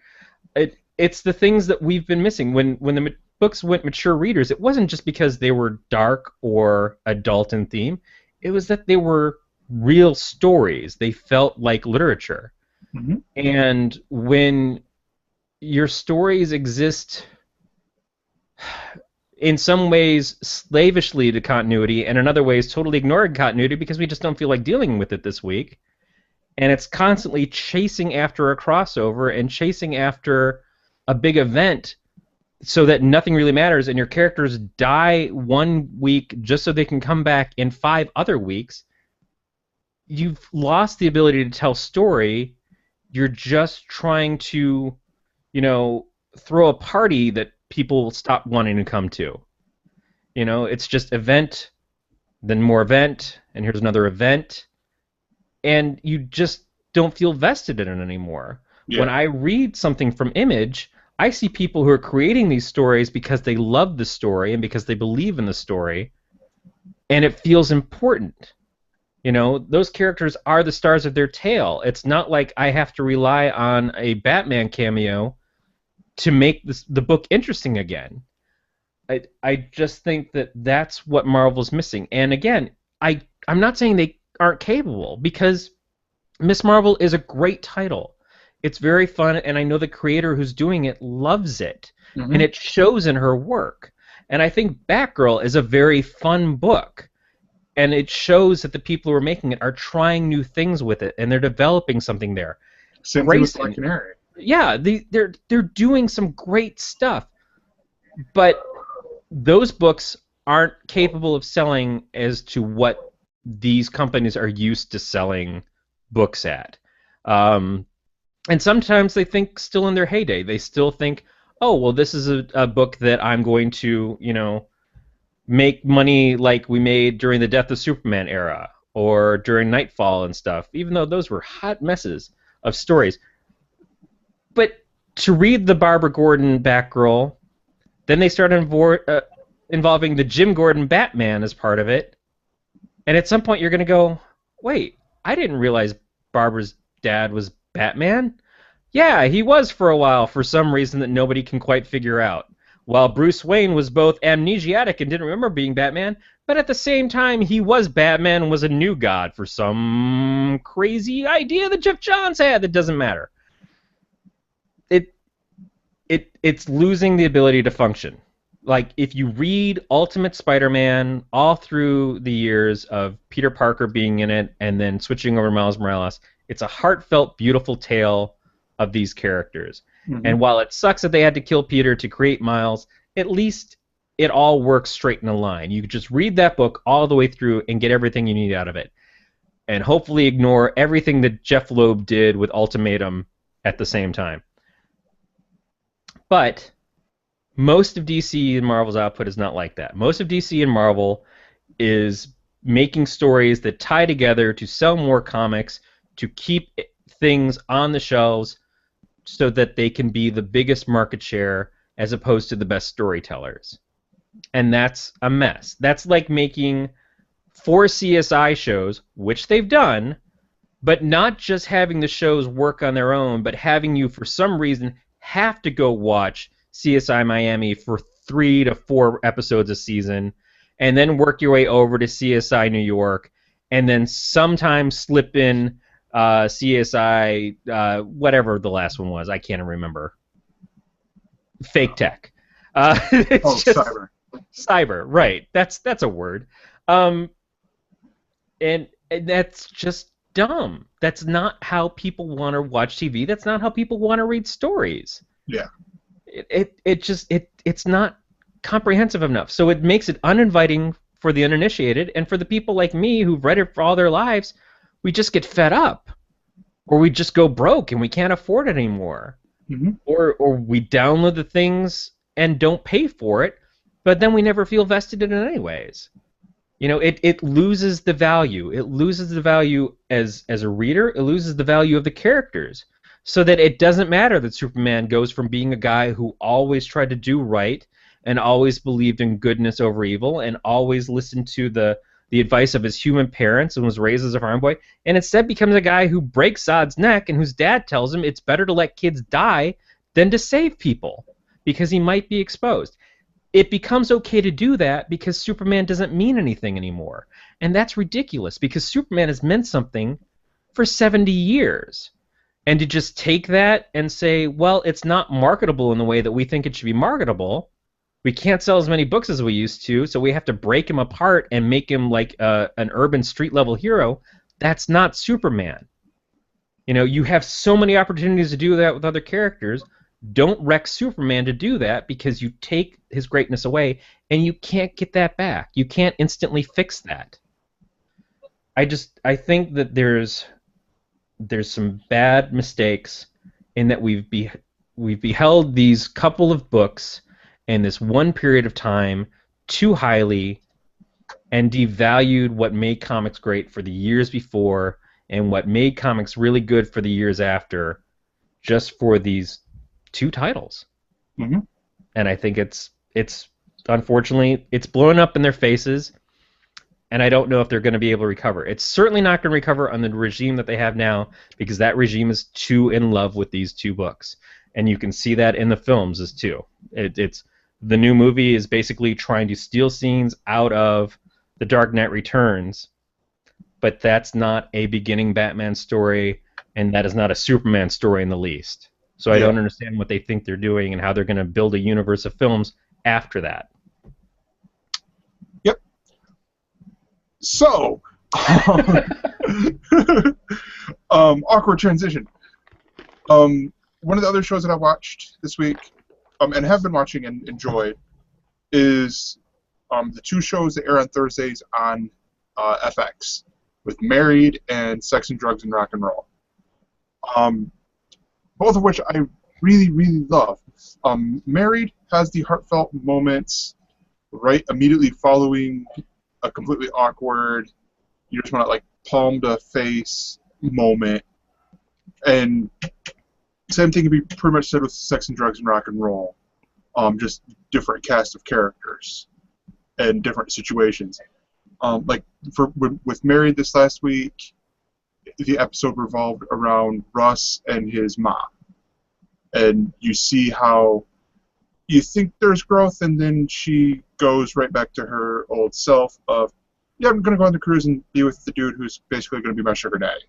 It's the things that we've been missing. When the books went mature readers, it wasn't just because they were dark or adult in theme. It was that they were real stories. They felt like literature. Mm-hmm. And when your stories exist in some ways slavishly to continuity, and in other ways totally ignoring continuity because we just don't feel like dealing with it this week. And it's constantly chasing after a crossover and chasing after a big event so that nothing really matters, and your characters die one week just so they can come back in 5 other weeks. You've lost the ability to tell story. You're just trying to, throw a party that people stop wanting to come to. It's just event, then more event, and here's another event, and you just don't feel vested in it anymore. Yeah. When I read something from Image, I see people who are creating these stories because they love the story and because they believe in the story, and it feels important. Those characters are the stars of their tale. It's not like I have to rely on a Batman cameo to make the book interesting again. I just think that that's what Marvel's missing. And again, I'm not saying they aren't capable, because Miss Marvel is a great title. It's very fun, and I know the creator who's doing it loves it, and it shows in her work. And I think Batgirl is a very fun book, and it shows that the people who are making it are trying new things with it, and they're developing something there. Same thing with Black Canary. Yeah, they're doing some great stuff, but those books aren't capable of selling as to what these companies are used to selling books at. And sometimes they think still in their heyday. They still think, oh, well, this is a book that I'm going to, make money like we made during the Death of Superman era or during Nightfall and stuff, even though those were hot messes of stories. But to read the Barbara Gordon Batgirl, then they started involving the Jim Gordon Batman as part of it, and at some point you're going to go, wait, I didn't realize Barbara's dad was Batman? Yeah, he was for a while for some reason that nobody can quite figure out. While Bruce Wayne was both amnesiac and didn't remember being Batman, but at the same time he was Batman and was a new god for some crazy idea that Jeff Johns had that doesn't matter. It's losing the ability to function. Like, if you read Ultimate Spider-Man all through the years of Peter Parker being in it and then switching over to Miles Morales, it's a heartfelt, beautiful tale of these characters. And while it sucks that they had to kill Peter to create Miles, at least it all works straight in a line. You could just read that book all the way through and get everything you need out of it. And hopefully ignore everything that Jeff Loeb did with Ultimatum at the same time. But most of DC and Marvel's output is not like that. Most of DC and Marvel is making stories that tie together to sell more comics, to keep things on the shelves so that they can be the biggest market share as opposed to the best storytellers. And that's a mess. That's like making 4 CSI shows, which they've done, but not just having the shows work on their own, but having you, for some reason, have to go watch CSI Miami for 3 to 4 episodes a season, and then work your way over to CSI New York, and then sometimes slip in CSI, whatever the last one was, I can't remember. Fake tech. Cyber. Cyber, right. That's a word. And that's just dumb. That's not how people want to watch TV. That's not how people want to read stories. Yeah. It's not comprehensive enough. So it makes it uninviting for the uninitiated, and for the people like me who've read it for all their lives, we just get fed up, or we just go broke and we can't afford it anymore, or we download the things and don't pay for it, but then we never feel vested in it anyways. It loses the value. It loses the value as a reader. It loses the value of the characters, so that it doesn't matter that Superman goes from being a guy who always tried to do right and always believed in goodness over evil and always listened to the advice of his human parents and was raised as a farm boy, and instead becomes a guy who breaks Zod's neck and whose dad tells him it's better to let kids die than to save people because he might be exposed. It becomes okay to do that because Superman doesn't mean anything anymore. And that's ridiculous, because Superman has meant something for 70 years. And to just take that and say, well, it's not marketable in the way that we think it should be marketable, we can't sell as many books as we used to, so we have to break him apart and make him like an urban street level hero. That's not Superman. You know, you have so many opportunities to do that with other characters. Don't wreck Superman to do that, because you take his greatness away and you can't get that back. You can't instantly fix that. I think that there's some bad mistakes in that we've beheld these couple of books in this one period of time too highly and devalued what made comics great for the years before and what made comics really good for the years after, just for these two titles. Mm-hmm. And I think it's unfortunately it's blowing up in their faces, and I don't know if they're going to be able to recover. It's certainly not going to recover on the regime that they have now, because that regime is too in love with these two books, and you can see that in the films as too. It's the new movie is basically trying to steal scenes out of The Dark Knight Returns, but that's not a beginning Batman story, and that is not a Superman story in the least. So I don't understand what they think they're doing and how they're going to build a universe of films after that. Yep. So, awkward transition. One of the other shows that I watched this week, and have been watching and enjoyed, is the two shows that air on Thursdays on FX, with Married and Sex and Drugs and Rock and Roll. Both of which I really, really love. Married has the heartfelt moments right immediately following a completely awkward, you just want to like palm to face moment. And same thing can be pretty much said with Sex and Drugs and Rock and Roll. Just different cast of characters and different situations. With Married this last week, the episode revolved around Russ and his mom. And you see how you think there's growth, and then she goes right back to her old self of, yeah, I'm going to go on the cruise and be with the dude who's basically going to be my sugar daddy.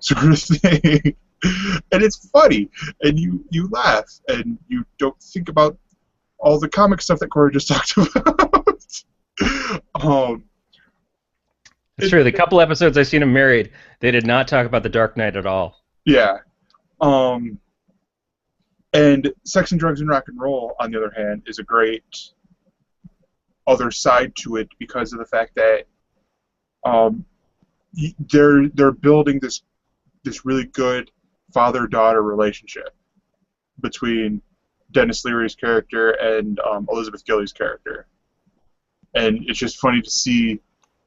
Sort of thing. And it's funny, and you laugh, and you don't think about all the comic stuff that Corey just talked about. It's true. The couple episodes I've seen of Married, they did not talk about the Dark Knight at all. Yeah. And Sex and Drugs and Rock and Roll, on the other hand, is a great other side to it because of the fact that they're building this really good father-daughter relationship between Dennis Leary's character and Elizabeth Gillies' character. And it's just funny to see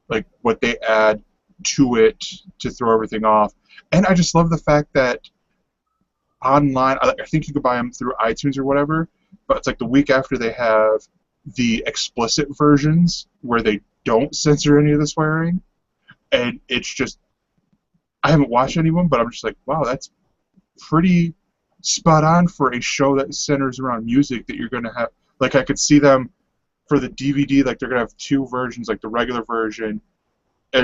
like what they add to it to throw everything off. And I just love the fact that online, I think you can buy them through iTunes or whatever, but it's like the week after they have the explicit versions where they don't censor any of the swearing. And it's just, I haven't watched any of them, but I'm just like, wow, that's pretty spot on for a show that centers around music that you're going to have. Like, I could see them for the DVD, like, they're going to have two versions, like the regular version,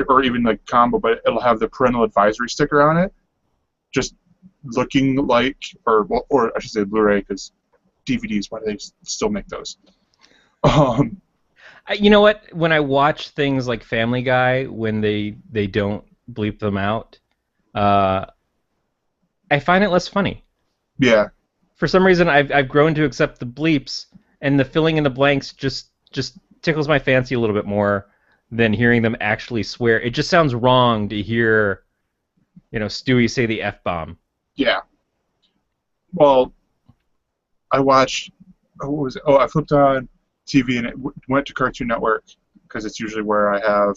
or even like combo, but it'll have the parental advisory sticker on it, just looking like, or I should say Blu-ray, because DVDs, why do they still make those? You know what? When I watch things like Family Guy, when they don't bleep them out, I find it less funny. Yeah. For some reason, I've grown to accept the bleeps, and the filling in the blanks just tickles my fancy a little bit more than hearing them actually swear. It just sounds wrong to hear, Stewie say the F-bomb. Yeah. Well, I watched, I flipped on TV and it went to Cartoon Network, because it's usually where I have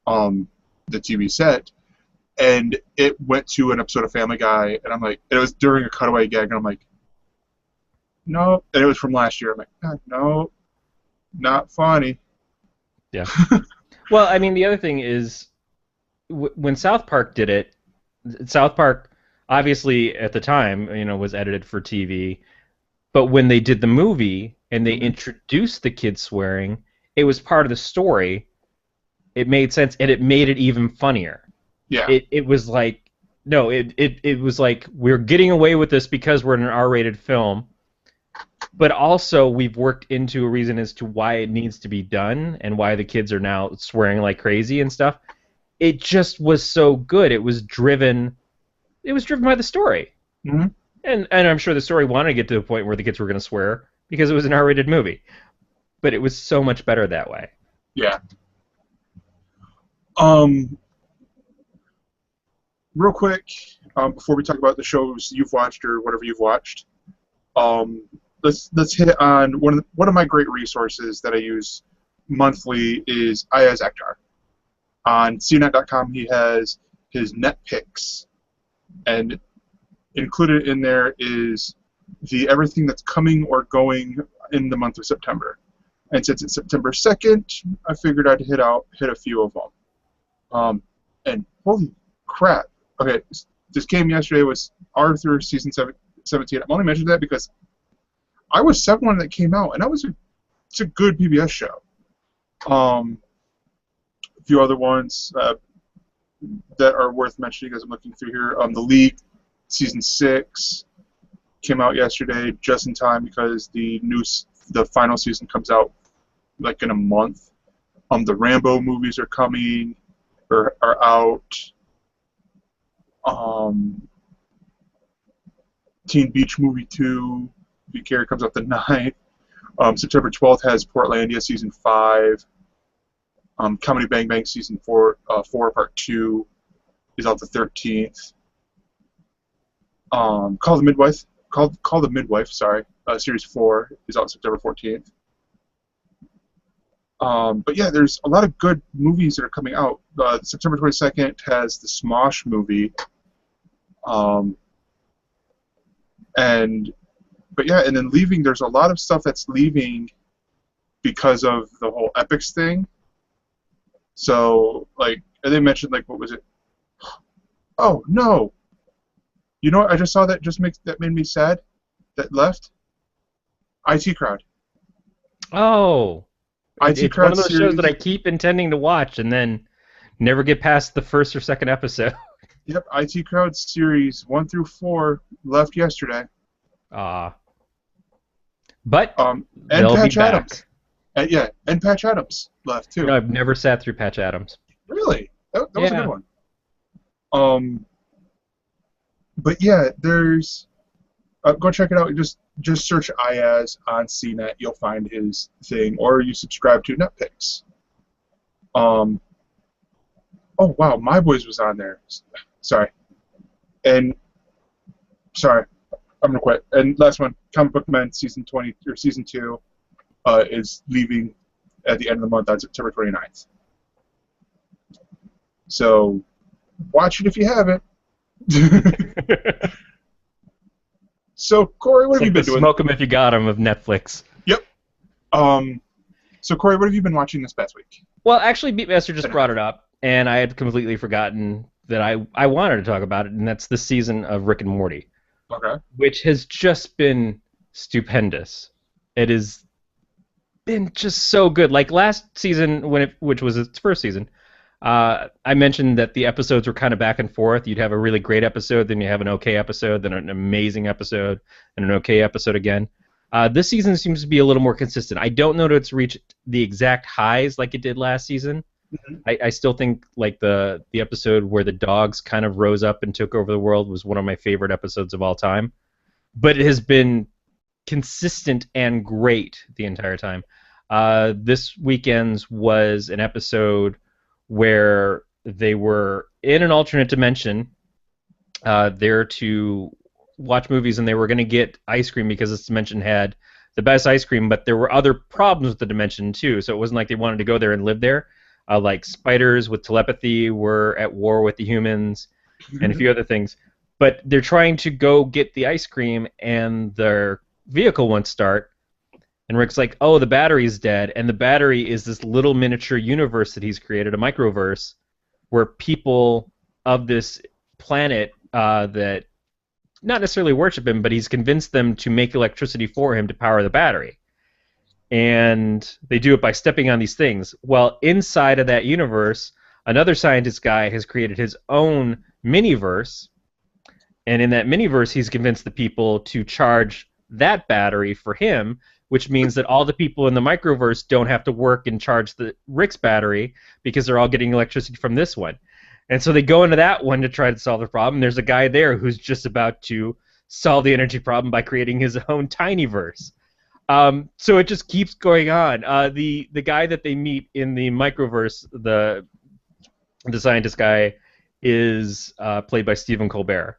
the TV set, and it went to an episode of Family Guy, and I'm like, it was during a cutaway gag, and I'm like, no, and it was from last year. I'm like, no, not funny. Yeah. Well, I mean, the other thing is, when South Park did it, South Park, obviously, at the time, was edited for TV, but when they did the movie and they introduced the kids swearing, it was part of the story. It made sense, and it made it even funnier. Yeah. It was like, no, it was like, we're getting away with this because we're in an R-rated film, but also we've worked into a reason as to why it needs to be done and why the kids are now swearing like crazy and stuff. It just was so good. It was driven by the story. Mm-hmm. And I'm sure the story wanted to get to the point where the kids were going to swear because it was an R-rated movie. But it was so much better that way. Yeah. Real quick, before we talk about the shows you've watched or whatever you've watched, let's hit on one of my great resources that I use monthly is Ayaz Akhtar. On CNET.com, he has his net picks, and included in there is everything that's coming or going in the month of September. And since it's September 2nd, I figured I'd hit a few of them. And holy crap! Okay, this came yesterday was Arthur season 17. I'm only mentioning that because I was 7 when that came out, and it's a good PBS show. A few other ones that are worth mentioning as I'm looking through here. The League season 6 came out yesterday, just in time because the final season comes out like in a month. The Rambo movies are coming or are out. Teen Beach Movie 2, Be Carey comes out the 9th. September 12th has Portlandia season 5. Comedy Bang Bang season 4 part 2 is out the 13th. Call the Midwife, sorry, series 4 is out September 14th. But yeah, there's a lot of good movies that are coming out. September 22nd has the Smosh movie. But yeah, and then leaving, there's a lot of stuff that's leaving because of the whole Epics thing. So, like, and they mentioned, like, what was it? Oh, no! You know what I just saw that made me sad? That left? IT Crowd. Oh! It's one of those shows that I keep intending to watch and then never get past the first or second episode. Yep, IT Crowd series 1 through 4 left yesterday. But and they'll Patch be back. Adams. And Patch Adams left too. You know, I've never sat through Patch Adams. Really? That was a good one. But yeah, there's go check it out. Just search Ayaz on CNET. You'll find his thing, or you subscribe to Netflix. Oh wow, My Boys was on there. Sorry, I'm gonna quit. And last one, Comic Book Men season 20 or season 2 is leaving at the end of the month on September 29th. So watch it if you haven't. So, Corey, what have you been doing? Smoke 'em if you got 'em of Netflix. Yep. So, Corey, what have you been watching this past week? Well, actually, Beatmaster just brought it up, and I had completely forgotten that I wanted to talk about it, and that's the season of Rick and Morty. Okay. Which has just been stupendous. It has been just so good. Like last season, which was its first season, I mentioned that the episodes were kind of back and forth. You'd have a really great episode, then you have an okay episode, then an amazing episode, and an okay episode again. This season seems to be a little more consistent. I don't know that it's reached the exact highs like it did last season. Mm-hmm. I still think like the episode where the dogs kind of rose up and took over the world was one of my favorite episodes of all time. But it has been consistent and great the entire time. This weekend's was an episode where they were in an alternate dimension there to watch movies, and they were going to get ice cream because this dimension had the best ice cream, but there were other problems with the dimension too, so it wasn't like they wanted to go there and live there. Like spiders with telepathy were at war with the humans and a few other things. But they're trying to go get the ice cream, and their vehicle won't start. And Rick's like, oh, the battery's dead. And the battery is this little miniature universe that he's created, a microverse, where people of this planet that not necessarily worship him, but he's convinced them to make electricity for him to power the battery. And they do it by stepping on these things. Well, inside of that universe, another scientist guy has created his own miniverse. And in that miniverse, he's convinced the people to charge that battery for him, which means that all the people in the microverse don't have to work and charge the Rick's battery because they're all getting electricity from this one. And so they go into that one to try to solve the problem. There's a guy there who's just about to solve the energy problem by creating his own tiny verse. So it just keeps going on. The guy that they meet in the microverse, the scientist guy, is played by Stephen Colbert.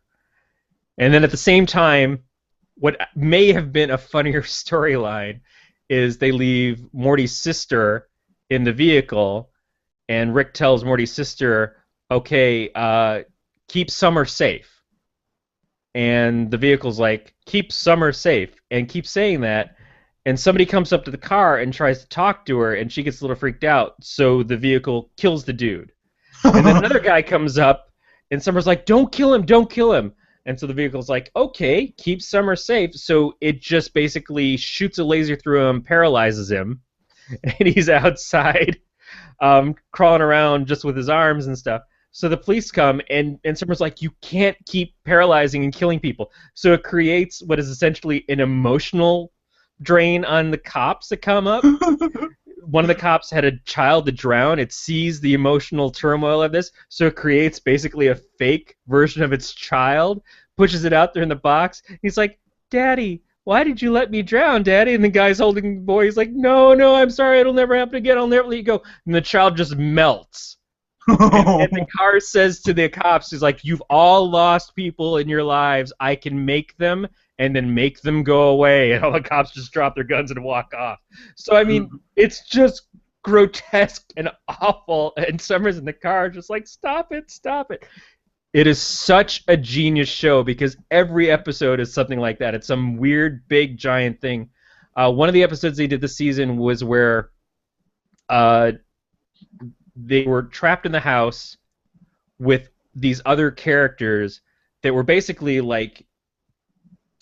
And then at the same time, what may have been a funnier storyline is they leave Morty's sister in the vehicle, and Rick tells Morty's sister, okay, keep Summer safe. And the vehicle's like, keep Summer safe, and keeps saying that. And somebody comes up to the car and tries to talk to her, and she gets a little freaked out, so the vehicle kills the dude. And then another guy comes up, and Summer's like, don't kill him, don't kill him. And so the vehicle's like, okay, keep Summer safe. So it just basically shoots a laser through him, paralyzes him, and he's outside crawling around just with his arms and stuff. So the police come, and Summer's like, you can't keep paralyzing and killing people. So it creates what is essentially an emotional drain on the cops that come up. One of the cops had a child that drowned. It sees the emotional turmoil of this, so it creates basically a fake version of its child, pushes it out there in the box. He's like, Daddy, why did you let me drown, Daddy? And the guy's holding the boy. He's like, no, I'm sorry. It'll never happen again. I'll never let you go. And the child just melts. And the car says to the cops, he's like, you've all lost people in your lives. I can make them and then make them go away. And all the cops just drop their guns and walk off. So, I mean, it's just grotesque and awful. And Summer's in the car just like, stop it, stop it. It is such a genius show because every episode is something like that. It's some weird, big, giant thing. One of the episodes they did this season was where they were trapped in the house with these other characters that were basically like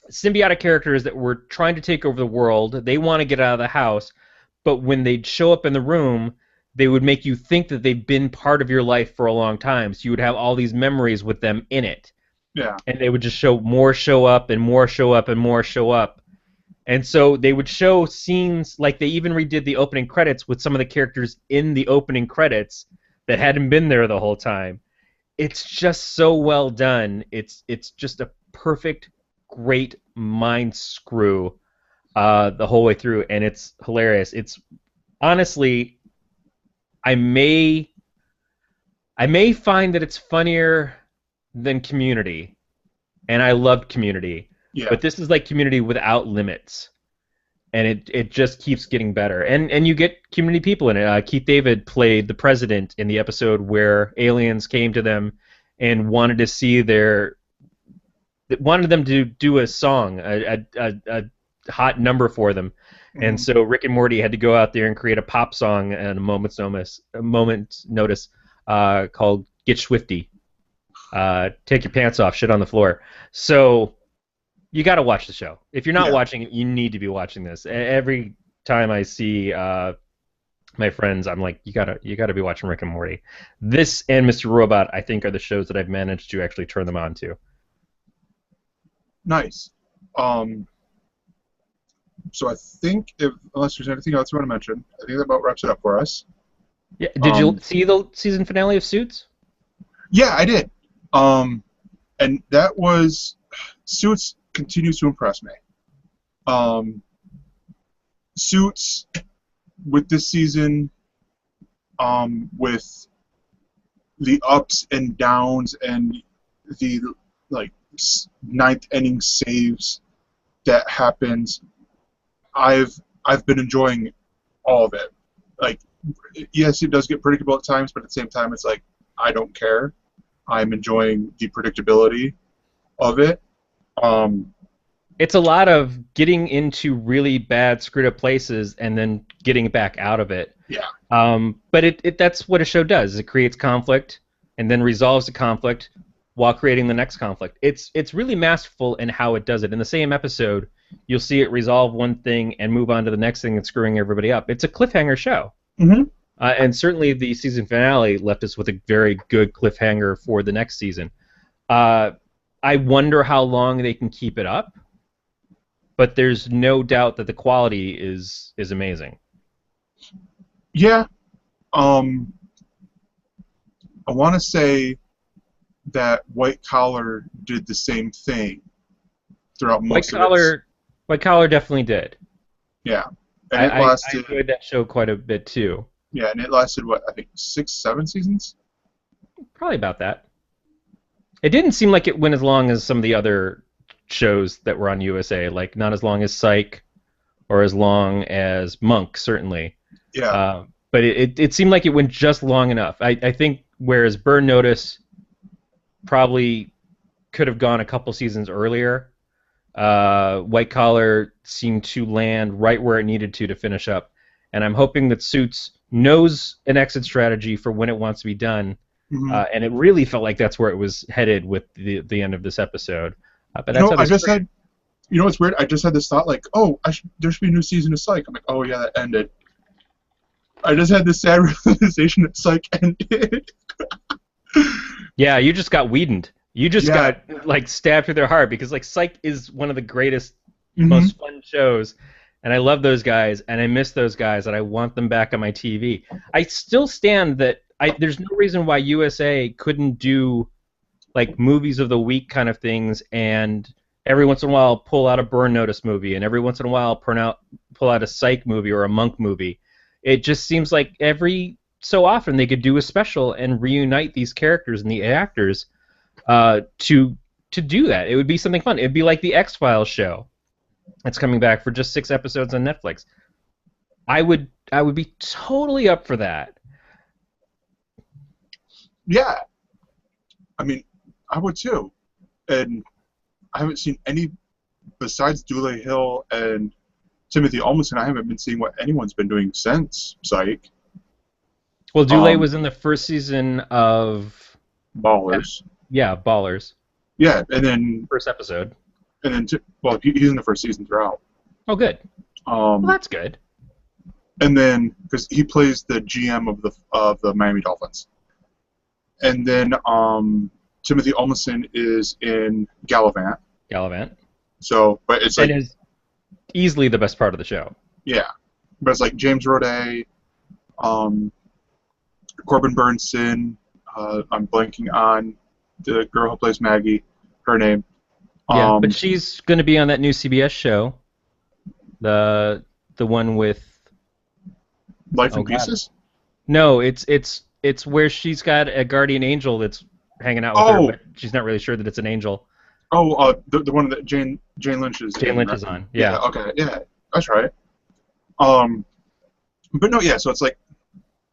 symbiotic characters that were trying to take over the world. They want to get out of the house, but when they'd show up in the room, they would make you think that they've been part of your life for a long time. So you would have all these memories with them in it. Yeah. And they would just show up and more show up and more show up. And so they would show scenes, like they even redid the opening credits with some of the characters in the opening credits that hadn't been there the whole time. It's just so well done. It's just a perfect, great mind screw the whole way through, and it's hilarious. It's honestly, I may find that it's funnier than Community, and I loved Community. Yeah. But this is like Community without limits, and it just keeps getting better. And you get Community people in it. Keith David played the president in the episode where aliens came to them and wanted them to do a song, a hot number for them. Mm-hmm. And so Rick and Morty had to go out there and create a pop song at a moment's notice called "Get Swifty." Take your pants off, shit on the floor. So you got to watch the show. If you're not watching it, you need to be watching this. Every time I see my friends, I'm like, you gotta be watching Rick and Morty. This and Mr. Robot, I think, are the shows that I've managed to actually turn them on to. Nice. So I think, unless there's anything else you want to mention, I think that about wraps it up for us. Yeah. Did you see the season finale of Suits? Yeah, I did. And that was Suits continues to impress me. Suits with this season, with the ups and downs and the ninth inning saves that happens, I've been enjoying all of it. Like, yes, it does get predictable at times, but at the same time, it's like I don't care. I'm enjoying the predictability of it. It's a lot of getting into really bad, screwed up places and then getting back out of it. Yeah. But that's what a show does. It creates conflict and then resolves the conflict while creating the next conflict. It's really masterful in how it does it. In the same episode, you'll see it resolve one thing and move on to the next thing that's screwing everybody up. It's a cliffhanger show. Mm-hmm. And certainly the season finale left us with a very good cliffhanger for the next season. I wonder how long they can keep it up. but there's no doubt that the quality is amazing. Yeah. I want to say that White Collar did the same thing throughout most of its. White Collar definitely did. Yeah, and it I lasted. enjoyed that show quite a bit too. Yeah, and it lasted what, I think 6, 7 seasons. Probably about that. It didn't seem like it went as long as some of the other shows that were on USA, like not as long as Psych or as long as Monk, certainly. Yeah. But it seemed like it went just long enough. I think whereas Burn Notice probably could have gone a couple seasons earlier, White Collar seemed to land right where it needed to finish up. And I'm hoping that Suits knows an exit strategy for when it wants to be done. Mm-hmm. And it really felt like that's where it was headed with the end of this episode. But You that's know, how I just had. You know what's weird? I just had this thought, like, oh, there should be a new season of Psych. I'm like, oh yeah, that ended. I just had this sad realization that Psych ended. Yeah, you just got Whedoned. You just Yeah. got like stabbed through their heart because like Psych is one of the greatest, Mm-hmm. most fun shows, and I love those guys and I miss those guys and I want them back on my TV. I still stand that there's no reason why USA couldn't do like movies of the week kind of things, and every once in a while pull out a Burn Notice movie, and every once in a while pull out a Psych movie or a Monk movie. It just seems like every so often they could do a special and reunite these characters and the actors to do that. It would be something fun. It would be like the X-Files show. It's coming back for just 6 episodes on Netflix. I would be totally up for that. Yeah. I mean, I would too. And I haven't seen any besides Dule Hill and Timothy Olmston. I haven't been seeing what anyone's been doing since Psych. Well, Dule was in the first season of Ballers. Yeah, Ballers. Yeah, and then First episode. And then, he's in the first season throughout. Oh, good. Well, that's good. And then, because he plays the GM of the Miami Dolphins. And then Timothy Olmston is in Gallivant. So, but it's like... It is easily the best part of the show. Yeah. But it's like James Roday, Corbin Burnson, I'm blanking on the girl who plays Maggie, her name. Yeah, but she's going to be on that new CBS show, the one with Life in Pieces. No, it's where she's got a guardian angel that's hanging out with her, but she's not really sure that it's an angel. Oh, the one that Jane Lynch is. Jane Lynch is on. Yeah. Okay. Yeah, that's right. But no, yeah. So it's like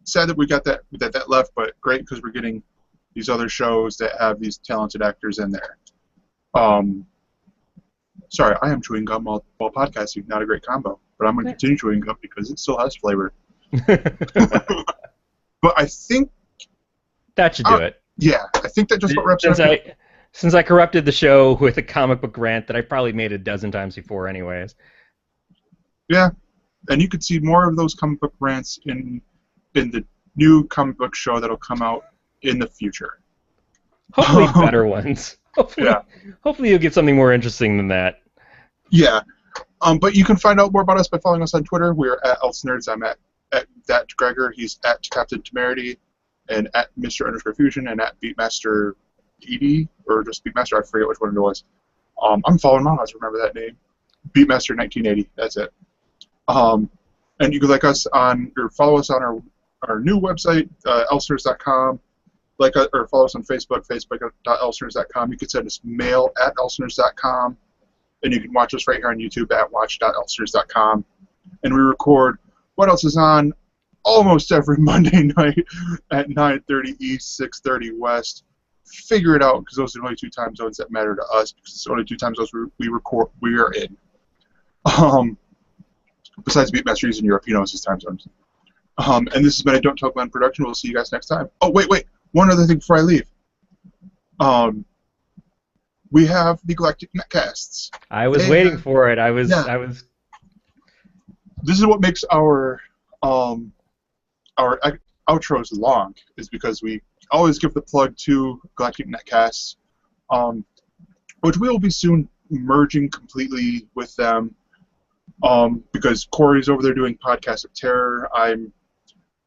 sad that we got that left, but great because we're getting these other shows that have these talented actors in there. Sorry, I am chewing gum while podcasting. Not a great combo, but I'm going to continue chewing gum because it still has flavor. But I think that should do it. Yeah, I think that just about wraps it up. Since I corrupted the show with a comic book rant that I probably made a dozen times before anyways. Yeah, and you could see more of those comic book rants in the new comic book show that'll come out in the future. Hopefully better ones. Hopefully you'll get something more interesting than that. Yeah. But you can find out more about us by following us on Twitter. We're at ElseNerds. I'm at that Gregor. He's at Captain Temerity and at Mr_Fusion and at Beatmaster ED or just Beatmaster. I forget which one it was. I'm following mom. I have to remember that name. Beatmaster 1980. That's it. And you can like us on or follow us on our new website, elseners.com. Like or follow us on Facebook, facebook.elseners.com. You can send us mail at elseners.com. And you can watch us right here on YouTube at watch.elseners.com. And we record What Else Is On almost every Monday night at 9:30 East, 6:30 West. Figure it out, because those are the only 2 time zones that matter to us, because it's the only 2 time zones we are in. Besides Beatmaster, he's in Europe, he knows his time zones. And this has been a Don't Talk Man production. We'll see you guys next time. Oh, wait. One other thing before I leave. We have the Galactic Netcasts. I was waiting for it. I was. This is what makes our outros long, is because we always give the plug to Galactic Netcasts, which we will be soon merging completely with them because Corey's over there doing Podcast of Terror. I'm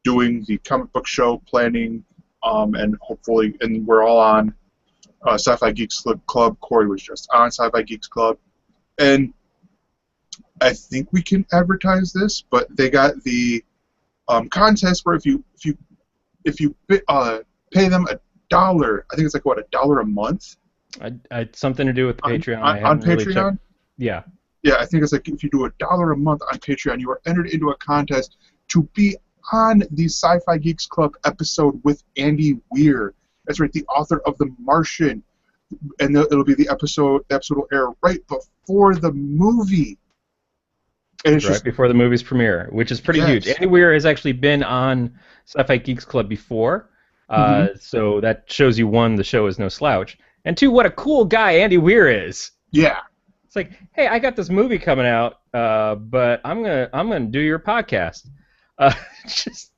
doing the comic book show planning, and hopefully, and we're all on Sci-Fi Geeks Club. Corey was just on Sci-Fi Geeks Club, and I think we can advertise this, but they got the contest where if you pay them $1, I think it's like what, $1 a month. Something to do with Patreon. On Patreon. Really, yeah. Yeah, I think it's like if you do $1 a month on Patreon, you are entered into a contest to be on the Sci-Fi Geeks Club episode with Andy Weir. That's right, the author of The Martian, and it'll be the episode. The episode will air right before the movie. And it's right before the movie's premiere, which is pretty huge. Andy Weir has actually been on Sci-Fi Geeks Club before, so that shows you, one, the show is no slouch, and two, what a cool guy Andy Weir is. Yeah. It's like, hey, I got this movie coming out, but I'm gonna do your podcast. Just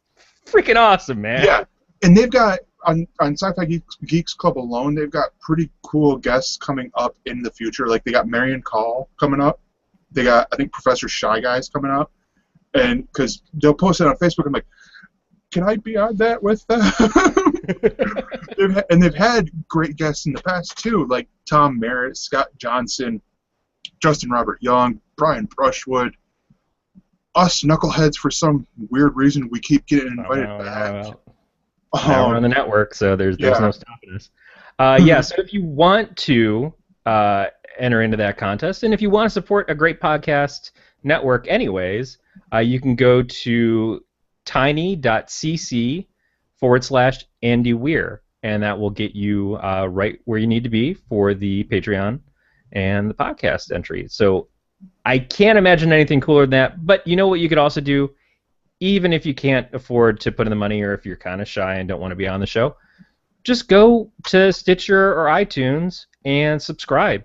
freaking awesome, man. Yeah, and they've got on Sci-Fi Geeks Club alone, they've got pretty cool guests coming up in the future. Like they got Marion Call coming up. They got, I think, Professor Shy Guys coming up, and because they'll post it on Facebook, I'm like, can I be on that with them? They've had great guests in the past too, like Tom Merritt, Scott Johnson, Justin Robert Young, Brian Brushwood. Us knuckleheads, for some weird reason, we keep getting invited back. Now we're on the network, so there's no stopping us. So if you want to enter into that contest, and if you want to support a great podcast network anyways, you can go to tiny.cc/Andy Weir, and that will get you right where you need to be for the Patreon and the podcast entry. So I can't imagine anything cooler than that, but you know what you could also do, even if you can't afford to put in the money, or if you're kind of shy and don't want to be on the show, just go to Stitcher or iTunes and subscribe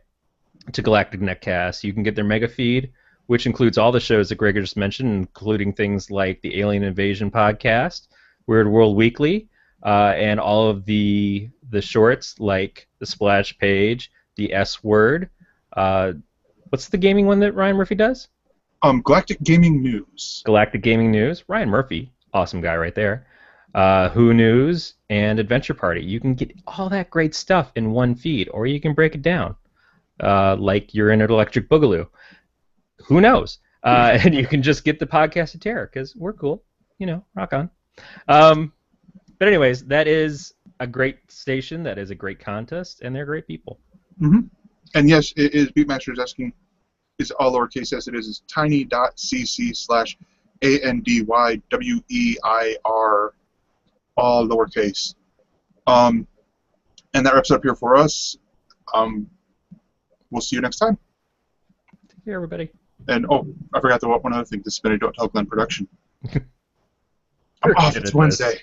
to Galactic Netcast. You can get their mega feed, which includes all the shows that Gregor just mentioned, including things like the Alien Invasion podcast, Weird World Weekly, and all of the shorts like the Splash Page, the S Word. What's the gaming one that Ryan Murphy does? Galactic Gaming News. Galactic Gaming News. Ryan Murphy, awesome guy right there. Who News and Adventure Party. You can get all that great stuff in one feed, or you can break it down like you're in an Electric Boogaloo. Who knows? And you can just get the Podcast of Terror, because we're cool. You know, rock on. But anyways, that is a great station. That is a great contest, and they're great people. Mm-hmm. And yes, it is Beatmaster's asking. It's all lowercase as it is tiny.cc/ANDYWEIR, all lowercase. And that wraps up here for us. We'll see you next time. Take care, everybody. And I forgot one other thing. This has been a Don't Tell Glenn production. I'm off. It's Wednesday.